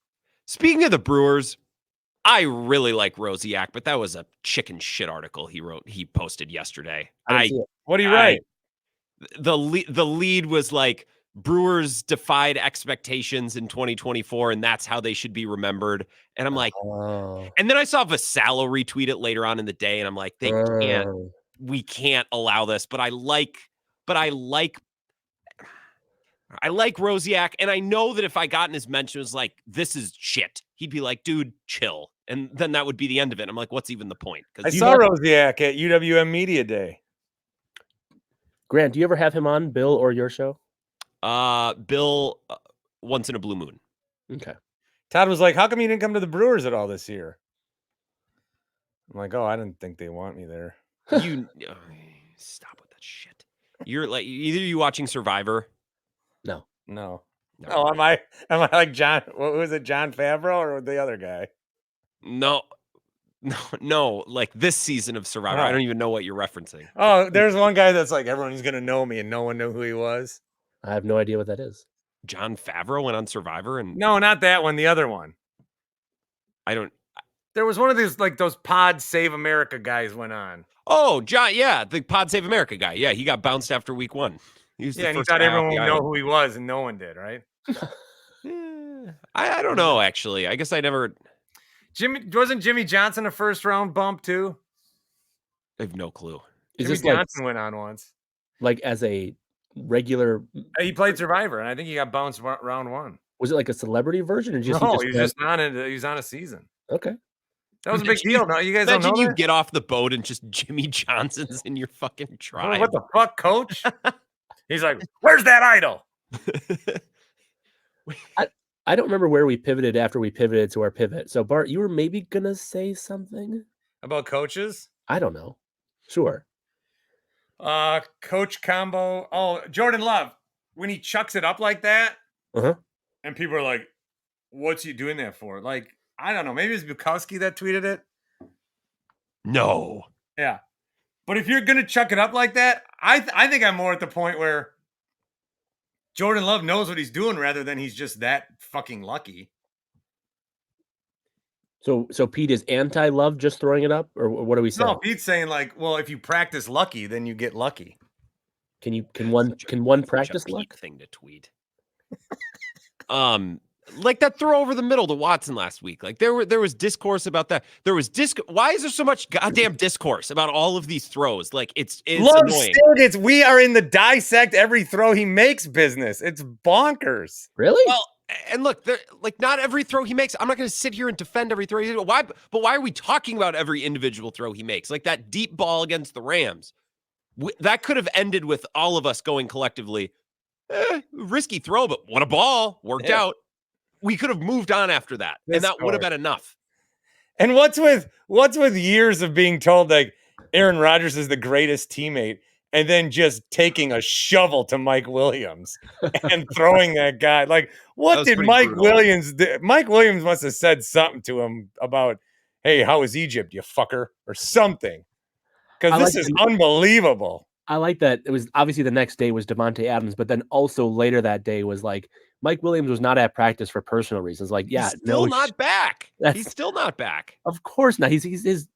S3: Speaking of the Brewers, I really like Rosiak, but that was a chicken shit article he posted yesterday.
S1: What do you write?
S3: The lead was like Brewers defied expectations in 2024, and that's how they should be remembered. And I'm like, and then I saw Vasallo retweet it later on in the day, and I'm like, we can't allow this. But I like Rosiak, and I know that if I got in his mention was like, this is shit, he'd be like, dude, chill. And then that would be the end of it. I'm like, what's even the point?
S1: I saw Rosiak at UWM Media Day.
S2: Grant, do you ever have him on, Bill, or your show?
S3: Bill, once in a blue moon.
S2: Okay.
S1: Todd was like, how come you didn't come to the Brewers at all this year? I'm like, I didn't think they want me there.
S3: You stop with that shit. You're like, either you watching Survivor?
S1: No. Oh, am I like John? What was it, John Favreau or the other guy?
S3: No. Like this season of Survivor, I don't even know what you're referencing.
S1: Oh, there's one guy that's like everyone's gonna know me, and no one knew who he was.
S2: I have no idea what that is.
S3: John Favreau went on Survivor, and
S1: no, not that one. The other one. There was one of these like those Pod Save America guys went on.
S3: Oh, John, yeah, the Pod Save America guy. Yeah, he got bounced after week 1.
S1: And he thought everyone would know who he was, and no one did, right?
S3: I don't know, actually. I guess I never.
S1: Wasn't Jimmy Johnson a first round bump too?
S3: I have no clue.
S1: Jimmy Johnson went on once,
S2: like as a regular.
S1: He played Survivor, and I think he got bounced round 1.
S2: Was it like a celebrity version? Or
S1: he was just on it. He was on a season.
S2: Okay.
S1: That was a big deal. No, you guys don't know
S3: you
S1: that?
S3: Get off the boat and just Jimmy Johnson's in your fucking tribe.
S1: Oh, what the fuck, coach? He's like, where's that idol?
S2: I don't remember where we pivoted after we pivoted to our pivot. So, Bart, you were maybe going to say something?
S1: About coaches?
S2: I don't know. Sure.
S1: Coach combo. Oh, Jordan Love. When he chucks it up like that, and people are like, what's he doing that for? Like, I don't know. Maybe it's Bukowski that tweeted it.
S3: No.
S1: Yeah. But if you're going to chuck it up like that, I think I'm more at the point where Jordan Love knows what he's doing rather than he's just that fucking lucky.
S2: So Pete is anti-Love just throwing it up? Or what are we saying?
S1: No, Pete's saying like, well, if you practice lucky, then you get lucky.
S2: Can one practice luck?
S3: Thing to tweet. Like that throw over the middle to Watson last week. Like there was discourse about that. Why is there so much goddamn discourse about all of these throws? Like it's
S1: Love
S3: annoying.
S1: We are in the dissect every throw he makes business. It's bonkers.
S2: Really?
S3: Well, and look, like not every throw he makes. I'm not going to sit here and defend every throw. Why are we talking about every individual throw he makes? Like that deep ball against the Rams. That could have ended with all of us going collectively, risky throw, but what a ball. Worked out. We could have moved on after that, and that would have been enough.
S1: And what's with years of being told like Aaron Rodgers is the greatest teammate, and then just taking a shovel to Mike Williams and throwing that guy? Like, what did Mike Williams do? Mike Williams must have said something to him about, hey, how is Egypt, you fucker, or something. Because this is unbelievable.
S2: I like that. It was obviously the next day was Devontae Adams, but then also later that day was like Mike Williams was not at practice for personal reasons. Like, yeah,
S3: he's still not back. He's still not back.
S2: Of course not. His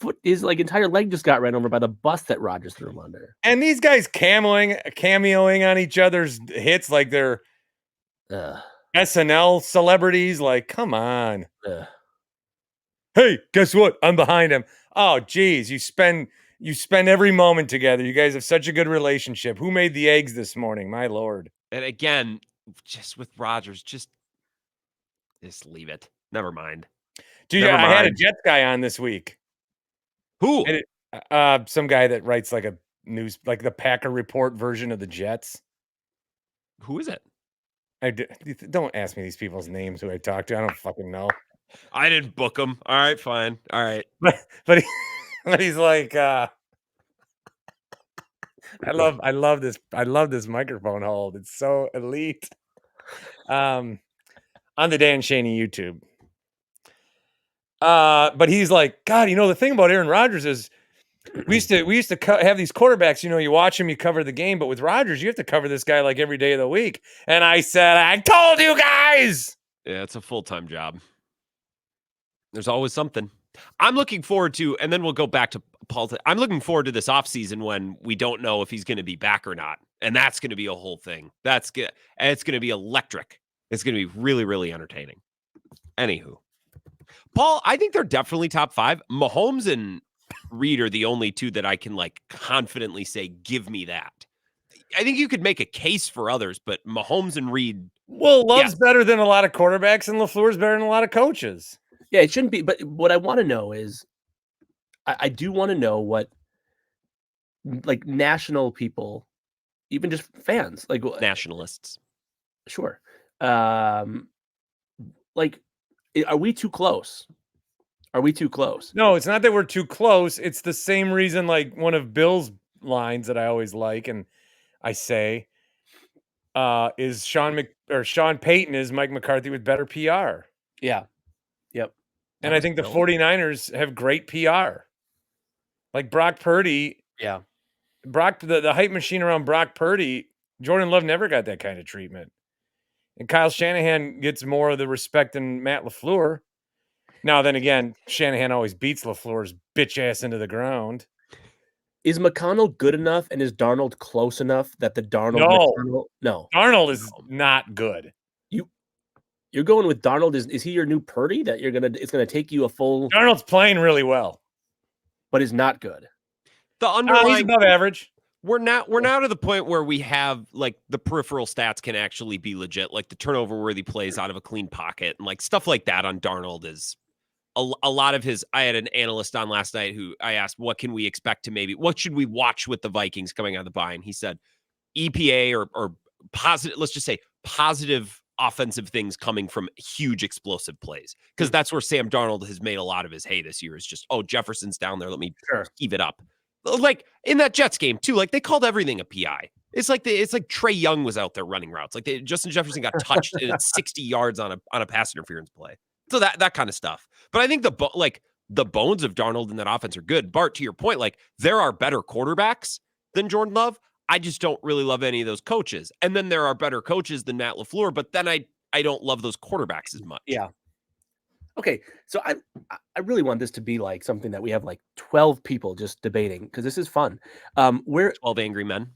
S2: foot, his like entire leg just got ran over by the bus that Rodgers threw him under.
S1: And these guys cameoing on each other's hits like they're SNL celebrities. Like, come on. Hey, guess what? I'm behind him. Oh, geez, you spend every moment together. You guys have such a good relationship. Who made the eggs this morning? My Lord.
S3: And again, just with Rodgers, just leave it. Never mind.
S1: Dude, I had a Jets guy on this week.
S3: Who?
S1: Some guy that writes like a news, like the Packer Report version of the Jets.
S3: Who is it?
S1: Don't ask me these people's names who I talk to. I don't fucking know.
S3: I didn't book them. All right, fine. All right.
S1: But he's like, I love this microphone hold. It's so elite. On the Dan Schani YouTube. But he's like, God, the thing about Aaron Rodgers is we used to have these quarterbacks, you watch him, you cover the game, but with Rodgers, you have to cover this guy like every day of the week. And I said, I told you guys.
S3: Yeah, it's a full-time job. There's always something. I'm looking forward to, and then we'll go back to Paul. I'm looking forward to this offseason when we don't know if he's going to be back or not. And that's going to be a whole thing. That's good. And it's going to be electric. It's going to be really, really entertaining. Anywho. Paul, I think they're definitely top 5. Mahomes and Reed are the only two that I can confidently say, give me that. I think you could make a case for others, but Mahomes and Reed.
S1: Well, Love's better than a lot of quarterbacks, and LaFleur's better than a lot of coaches.
S2: Yeah, it shouldn't be. But what I want to know is, I do want to know what, national people, even just fans,
S3: nationalists.
S2: Sure. Are we too close? Are we too close?
S1: No, it's not that we're too close. It's the same reason, one of Bill's lines that I always like, and I say, is Sean Payton is Mike McCarthy with better PR.
S2: Yeah. Yep.
S1: And I think the 49ers have great PR. Like Brock Purdy.
S2: Yeah.
S1: The hype machine around Brock Purdy, Jordan Love never got that kind of treatment. And Kyle Shanahan gets more of the respect than Matt LaFleur. Now, then again, Shanahan always beats LaFleur's bitch ass into the ground.
S2: Is McConnell good enough, and is Darnold close enough that the Darnold? No.
S1: Darnold is not good.
S2: You're going with Darnold. Is he your new Purdy that it's gonna take you a full?
S1: Darnold's playing really well,
S2: but is not good.
S3: The underlying
S1: he's above average.
S3: We're now to the point where we have the peripheral stats can actually be legit, like the turnover worthy plays out of a clean pocket and stuff like that on Darnold is a lot of his. I had an analyst on last night who I asked, what can we expect to what should we watch with the Vikings coming out of the bye? And he said EPA or positive, let's just say positive offensive things coming from huge explosive plays. Because that's where Sam Darnold has made a lot of his hay this year is just, Jefferson's down there. Let me heave it up. In that Jets game too, they called everything a PI. It's like Trey Young was out there running routes. Justin Jefferson got touched and it's 60 yards on a pass interference play. So that kind of stuff. But I think the bones of Darnold in that offense are good. Bart, to your point, there are better quarterbacks than Jordan Love. I just don't really love any of those coaches. And then there are better coaches than Matt LaFleur, but then I don't love those quarterbacks as much.
S2: Yeah. Okay, so I really want this to be something that we have 12 people just debating because this is fun. We're
S3: 12 angry men.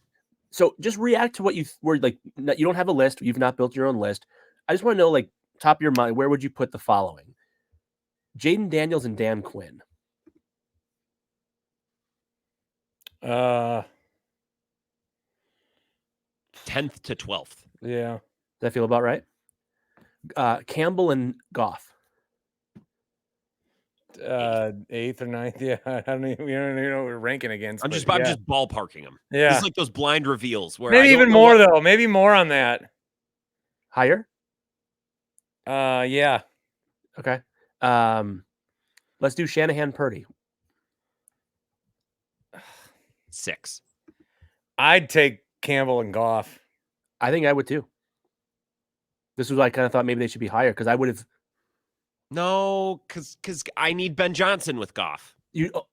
S2: So just react to what you were you don't have a list. You've not built your own list. I just want to know top of your mind, where would you put the following? Jaden Daniels and Dan Quinn.
S3: 10th to 12th.
S1: Yeah.
S2: Does that feel about right? Campbell and Goff.
S1: 8th or 9th. Yeah, I don't even know what we're ranking against.
S3: I'm just ballparking them.
S1: Yeah,
S3: it's like those blind reveals where
S1: maybe even more though. Maybe more on that.
S2: Higher.
S1: Yeah.
S2: Okay. Let's do Shanahan Purdy.
S3: 6.
S1: I'd take Campbell and Goff.
S2: I think I would too. This was why I kind of thought maybe they should be higher because I would have.
S3: No, because I need Ben Johnson with Goff.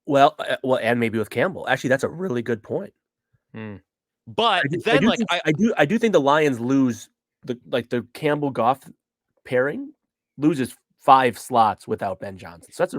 S2: Well, and maybe with Campbell. Actually, that's a really good point.
S3: But
S2: I do think the Lions lose the Campbell Goff pairing loses 5 slots without Ben Johnson. So that's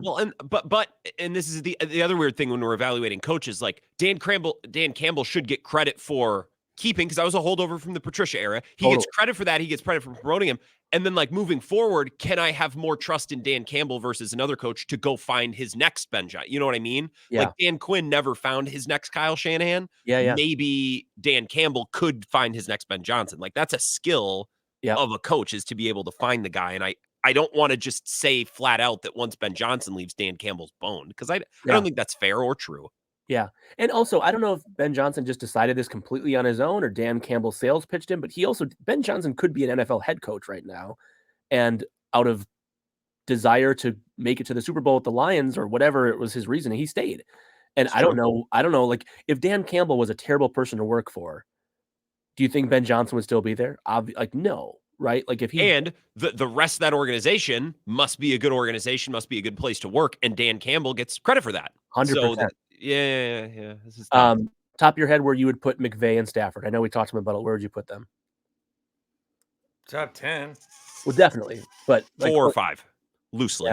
S3: and this is the other weird thing when we're evaluating coaches. Dan Campbell should get credit for keeping because I was a holdover from the Patricia era. He gets credit for that. He gets credit for promoting him. And then moving forward, can I have more trust in Dan Campbell versus another coach to go find his next Ben Johnson? You know what I mean?
S2: Yeah.
S3: Dan Quinn never found his next Kyle Shanahan.
S2: Yeah.
S3: Maybe Dan Campbell could find his next Ben Johnson. That's a skill of a coach is to be able to find the guy. And I don't want to just say flat out that once Ben Johnson leaves, Dan Campbell's boned because I don't think that's fair or true.
S2: Yeah. And also, I don't know if Ben Johnson just decided this completely on his own or Dan Campbell sales pitched him, but Ben Johnson could be an NFL head coach right now. And out of desire to make it to the Super Bowl with the Lions or whatever it was his reason, he stayed. And
S3: It's
S2: I don't
S3: true.
S2: know. Like, if Dan Campbell was a terrible person to work for, do you think Ben Johnson would still be there? Like, no, right? Like, if he
S3: And the rest of that organization must be a good organization, must be a good place to work, and Dan Campbell gets credit for that.
S2: 100%.
S3: Yeah. This is tough.
S2: Top of your head, where you would put McVay and Stafford? I know we talked to them about it. Where would you put them?
S1: Top 10.
S2: Well, definitely, but like
S3: 4 or 5, loosely.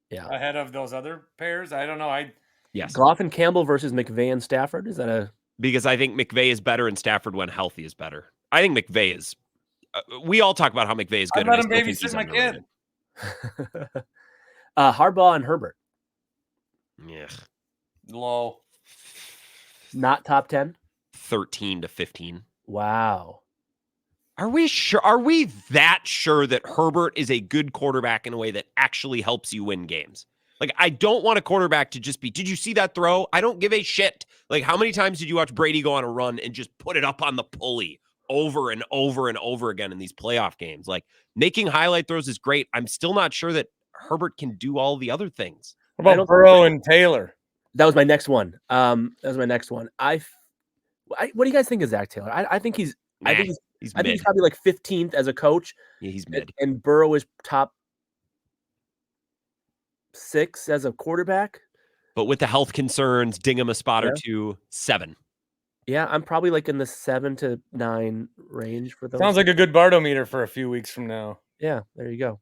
S2: Yeah.
S1: Ahead of those other pairs? I don't know.
S3: Yes.
S2: Goff and Campbell versus McVay and Stafford. Is that a?
S3: Because I think McVay is better and Stafford, when healthy, is better. I think McVay is. We all talk about how McVay is good.
S1: I'd let
S3: and
S1: him
S3: I still think he's
S1: babysit my
S3: underrated.
S1: kid.
S2: Harbaugh and Herbert.
S3: Yeah.
S1: Low.
S2: Not top 10.
S3: 13 to 15.
S2: Wow.
S3: Are we sure? Are we that sure that Herbert is a good quarterback in a way that actually helps you win games? Like, I don't want a quarterback to just be, did you see that throw? I don't give a shit. Like, how many times did you watch Brady go on a run and just put it up on the pulley over and over and over again in these playoff games? Like, making highlight throws is great. I'm still not sure that Herbert can do all the other things.
S1: What about Burrow and Taylor?
S2: That was my next one. What do you guys think of Zach Taylor? I think he's
S3: He's
S2: I think he's probably like 15th as a coach.
S3: Yeah, he's mid.
S2: And Burrow is top 6 as a quarterback.
S3: But with the health concerns, ding him a spot or two, 7.
S2: Yeah, I'm probably like in the 7 to 9 range for those.
S1: Sounds like a good Bartometer for a few weeks from now.
S2: Yeah, there you go.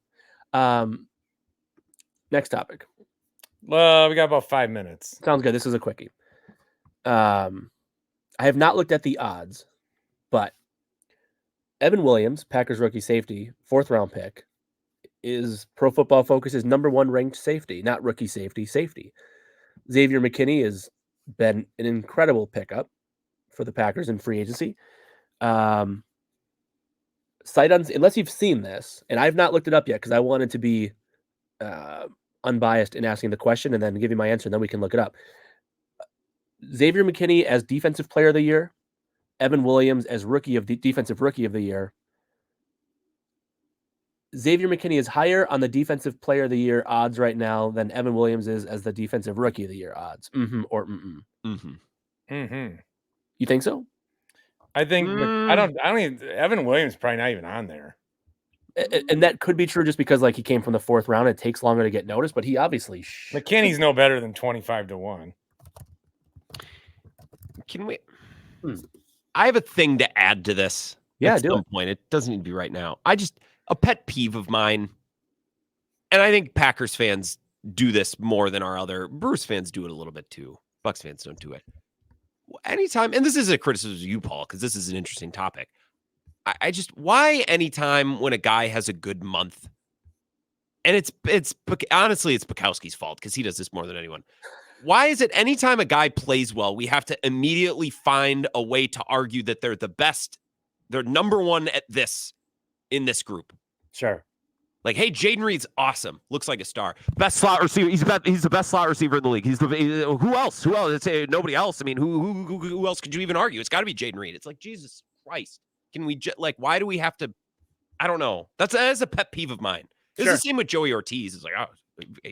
S2: Next topic.
S1: We got about 5 minutes.
S2: Sounds good. This is a quickie. I have not looked at the odds, but Evan Williams, Packers rookie safety, 4th round pick, is Pro Football Focus's #1 ranked safety, not rookie safety. Xavier McKinney has been an incredible pickup for the Packers in free agency. Unless you've seen this, and I've not looked it up yet because I wanted to be unbiased in asking the question and then give you my answer, and then we can look it up. Xavier McKinney as Defensive Player of the Year, Evan Williams as Defensive Rookie of the Year. Xavier McKinney is higher on the Defensive Player of the Year odds right now than Evan Williams is as the Defensive Rookie of the Year odds. Or You think so?
S1: I think I don't even, Evan Williams probably not even on there.
S2: And that could be true just because like he came from the 4th round. It takes longer to get noticed, but he obviously
S1: McKinney's no better than 25 to 1.
S3: Can we? I have a thing to add to this.
S2: Yeah,
S3: at some point. It doesn't need to be right now. A pet peeve of mine, and I think Packers fans do this more than our other Brewers fans do it a little bit too. Bucks fans don't do it. Anytime, and this is a criticism of you, Paul, because this is an interesting topic. Why anytime when a guy has a good month, and it's honestly, it's Bukowski's fault because he does this more than anyone. Why is it anytime a guy plays well, we have to immediately find a way to argue that they're the best, they're #1 at this in this group?
S2: Sure.
S3: Like, hey, Jaden Reed's awesome. Looks like a star. Best slot receiver. He's the best slot receiver in the league. Who else? Who else? It's nobody else. I mean, who else could you even argue? It's got to be Jaden Reed. It's like, Jesus Christ. Can we why do we have to? I don't know. That is a pet peeve of mine. It's the same with Joey Ortiz. It's like,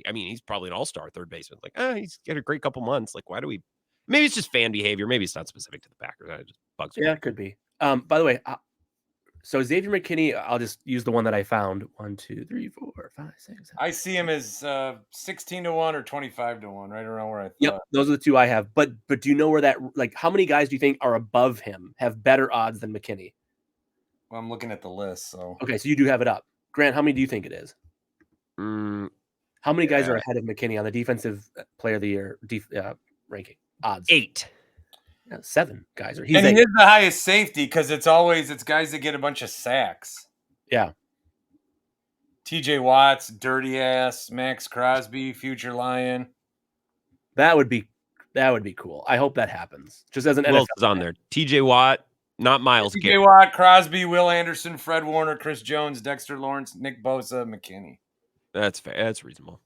S3: I mean, he's probably an all-star third baseman. Like, he's got a great couple months. Like, why do we? Maybe it's just fan behavior. Maybe it's not specific to the Packers. It just bugs me.
S2: Yeah, it could be. By the way, so Xavier McKinney, I'll just use the one that I found. 1, 2, 3, 4, 5, 6. 7.
S1: I see him as 16 to 1 or 25 to 1, right around where I thought.
S2: Yep, those are the two I have. But do you know where that, like, how many guys do you think are above him, have better odds than McKinney?
S1: Well, I'm looking at the list. So
S2: okay, so you do have it up. Grant, how many do you think it is? How many guys are ahead of McKinney on the Defensive Player of the Year ranking odds?
S3: 8.
S2: 7 guys.
S1: And he is the highest safety because it's guys that get a bunch of sacks.
S2: Yeah.
S1: TJ Watts, dirty ass, Max Crosby, future Lion.
S2: That would be cool. I hope that happens. Just as an
S3: Who else is on there? TJ Watt, not Miles Garrett.
S1: TJ Watt, Crosby, Will Anderson, Fred Warner, Chris Jones, Dexter Lawrence, Nick Bosa, McKinney.
S3: That's fair. That's reasonable.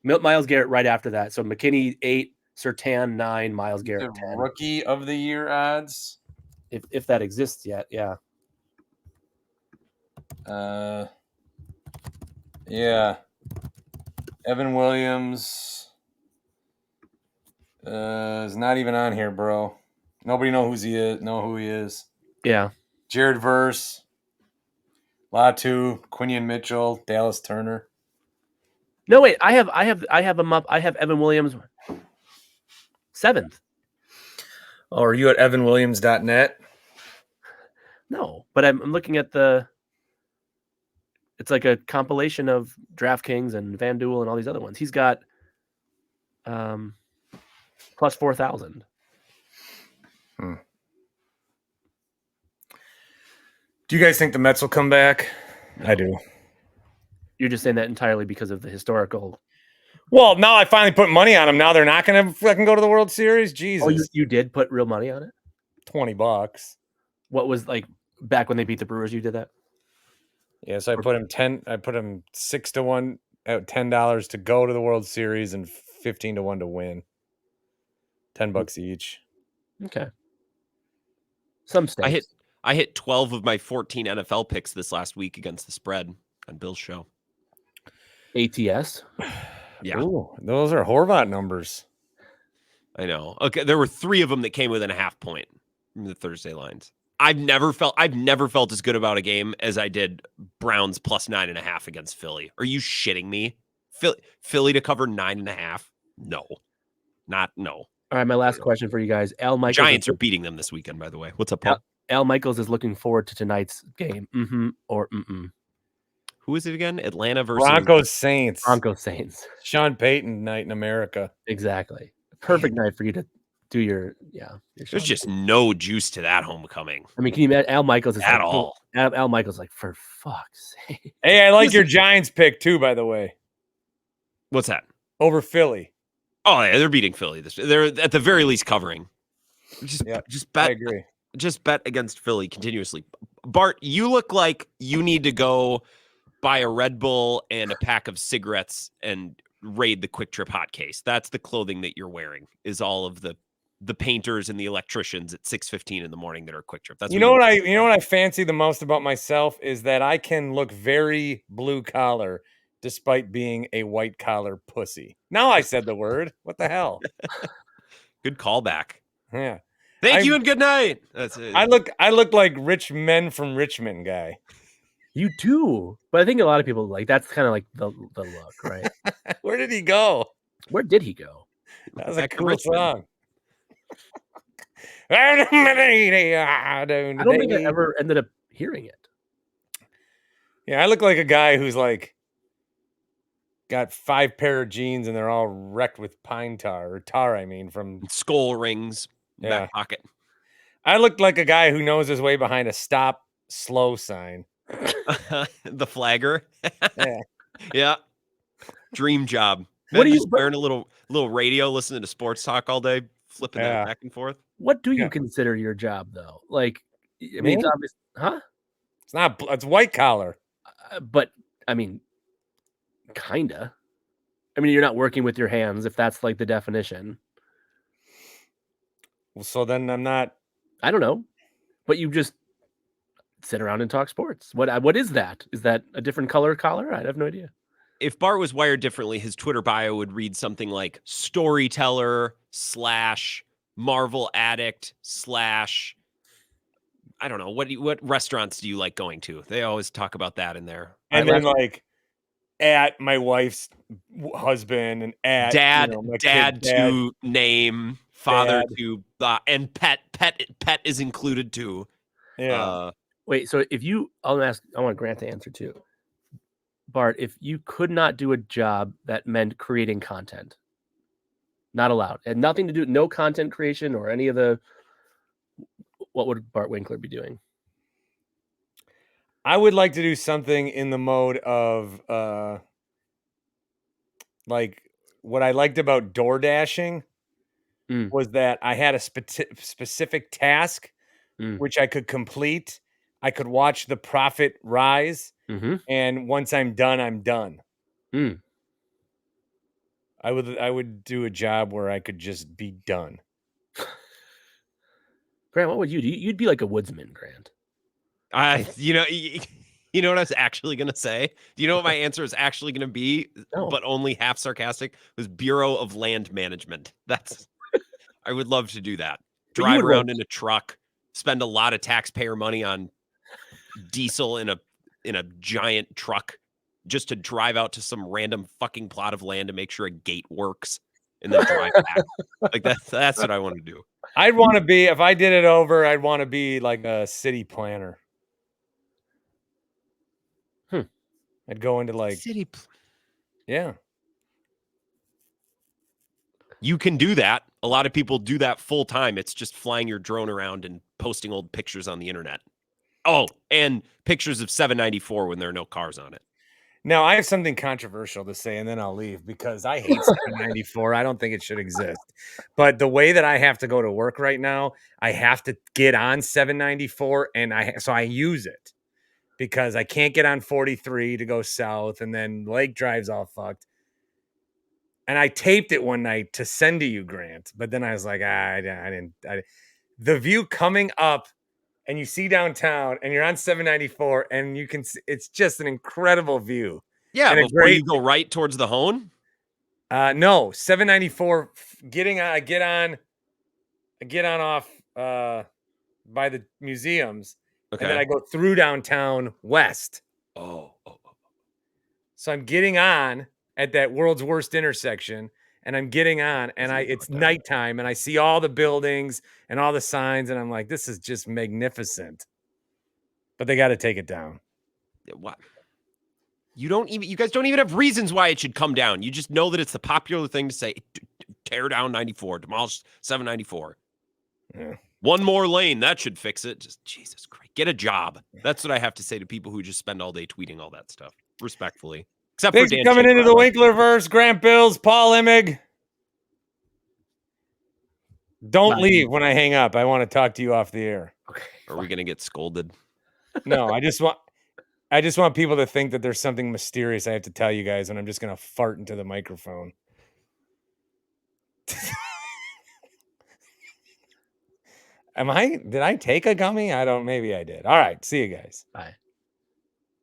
S2: Miles Garrett right after that. So McKinney 8, Surtain 9, Miles Garrett 10.
S1: Rookie of the Year odds,
S2: if that exists yet, yeah.
S1: Yeah. Evan Williams. Is not even on here, bro. Nobody know who he is.
S2: Yeah.
S1: Jared Verse, Latu, Quinion Mitchell, Dallas Turner.
S2: No, wait. I have him up. I have Evan Williams 7th.
S1: Oh, are you at evanwilliams.net?
S2: No, but I'm looking at it's like a compilation of DraftKings and FanDuel and all these other ones. He's got plus 4,000.
S1: Do you guys think the Mets will come back?
S3: No.
S1: I do.
S2: You're just saying that entirely because of the historical.
S1: Well, now I finally put money on them. Now they're not going to fucking go to the World Series. Jesus.
S2: Oh, you did put real money on it?
S1: $20.
S2: What was like back when they beat the Brewers? You did that?
S1: Yeah, so I put him 6-1 at $10 to go to the World Series and 15-1 to win. $10 each.
S2: Okay. Some stakes.
S3: I hit 12 of my 14 NFL picks this last week against the spread on Bill's show.
S2: ATS.
S3: Yeah.
S1: Ooh, those are Horvat numbers.
S3: I know. Okay, there were 3 of them that came within a half point from the Thursday lines. I've never felt as good about a game as I did Browns plus 9.5 against Philly. Are you shitting me? Philly to cover 9.5? No. No.
S2: All right, my last question for you guys. Al Michaels.
S3: Giants are beating them this weekend, by the way. What's up, Paul?
S2: Al Michaels is looking forward to tonight's game. Or mm-mm.
S3: Who is it again? Atlanta versus
S1: Broncos Saints.
S2: Broncos Saints.
S1: Sean Payton night in America.
S2: Exactly. Perfect night for you to do your
S3: There's just no juice to that homecoming.
S2: I mean, can you imagine? Al Michaels is
S3: at
S2: like,
S3: all.
S2: Al Michaels like, for fuck's sake.
S1: Hey, I like your Giants pick too, by the way.
S3: What's that?
S1: Over Philly.
S3: Oh, yeah, they're beating Philly. They're at the very least covering. Just bet.
S1: I agree.
S3: Just bet against Philly continuously. Bart, you look like you need to go buy a Red Bull and a pack of cigarettes and raid the Quick Trip hot case. That's the clothing that you're wearing. Is all of the painters and the electricians at 6:15 in the morning that are Quick Trip. That's
S1: you know what I fancy the most about myself is that I can look very blue collar despite being a white collar pussy. Now I said the word. What the hell?
S3: Good callback.
S1: Yeah.
S3: Thank you and good night. That's it.
S1: I look like rich men from Richmond guy.
S2: You do, but I think a lot of people like that's kind of like the look, right?
S1: Where did he go?
S2: Where did he go?
S1: That was a
S3: Back to
S1: cool
S3: Richmond.
S1: song. I
S2: I don't think I ever ended up hearing it.
S1: Yeah, I look like a guy who's like got 5 pair of jeans and they're all wrecked with pine tar or tar. I mean, from
S3: Skull rings, back pocket.
S1: I look like a guy who knows his way behind a stop slow sign.
S3: The flagger.
S1: Yeah.
S3: Yeah. Dream job.
S2: What do you
S3: just wearing a little radio, listening to sports talk all day, flipping that back and forth?
S2: What do you consider your job though? Like, I mean, it's obvious, huh?
S1: It's not. It's white collar.
S2: But I mean, kinda. I mean, you're not working with your hands if that's like the definition.
S1: Well, so then I'm not.
S2: I don't know, but you just sit around and talk sports. What is that? Is that a different color collar? I have no idea.
S3: If Bart was wired differently, his Twitter bio would read something like storyteller / Marvel addict / I don't know. What restaurants do you like going to? They always talk about that in there.
S1: And then like at my wife's husband and at
S3: dad,
S1: dad
S3: to name, father to and pet is included too.
S1: Yeah.
S2: Wait, so if you, I want Grant to answer too. Bart, if you could not do a job that meant creating content, not allowed, and nothing to do, no content creation or any of the, what would Bart Winkler be doing?
S1: I would like to do something in the mode of like what I liked about door dashing was that I had a specific task which I could complete. I could watch the profit rise. And once I'm done, I'm done. I would do a job where I could just be done.
S2: Grant, what would you do? You'd be like a woodsman, Grant.
S3: You know what I was actually going to say? Do you know what my answer is actually going to be?
S2: No.
S3: But only half sarcastic. It was Bureau of Land Management. That's I would love to do that.
S2: But you
S3: Drive
S2: would
S3: around
S2: want-
S3: in a truck, spend a lot of taxpayer money on diesel in a giant truck just to drive out to some random fucking plot of land to make sure a gate works and then drive back. Like that's what I want to do.
S1: I'd want to be, if I did it over, I'd want to be like a city planner. I'd go into like yeah.
S3: You can do that. A lot of people do that full time. It's just flying your drone around and posting old pictures on the internet. Oh, and pictures of 794 when there are no cars on it.
S1: Now, I have something controversial to say, and then I'll leave because I hate 794. I don't think it should exist. But the way that I have to go to work right now, I have to get on 794, and so I use it because I can't get on 43 to go south, and then Lake Drive's all fucked. And I taped it one night to send to you, Grant, but then I was like, I didn't. The view coming up, and you see downtown, and you're on 794, and you can see, it's just an incredible view.
S3: Yeah,
S1: and
S3: before you go right towards the hone?
S1: No, 794 I get on off by the museums,
S3: Okay.
S1: and then I go through downtown west.
S3: Oh.
S1: So I'm getting on at that world's worst intersection, and I'm getting on, and it's nighttime, and I see all the buildings and all the signs, and I'm like, this is just magnificent. But they got to take it down.
S3: What? You guys don't even have reasons why it should come down. You just know that it's the popular thing to say. Tear down 94, demolish 794.
S1: Yeah.
S3: One more lane, that should fix it. Just Jesus Christ, get a job. That's what I have to say to people who just spend all day tweeting all that stuff. Respectfully. Except
S1: Thanks
S3: for Dan
S1: for coming
S3: Schani
S1: into the
S3: Insurance.
S1: Winklerverse, Grant Bills, Paul Immig. Don't leave when I hang up. I want to talk to you off the air.
S2: Okay.
S3: Are we going to get scolded?
S1: No, I just want people to think that there's something mysterious I have to tell you guys, and I'm just going to fart into the microphone. Did I take a gummy? Maybe I did. All right. See you guys.
S2: Bye.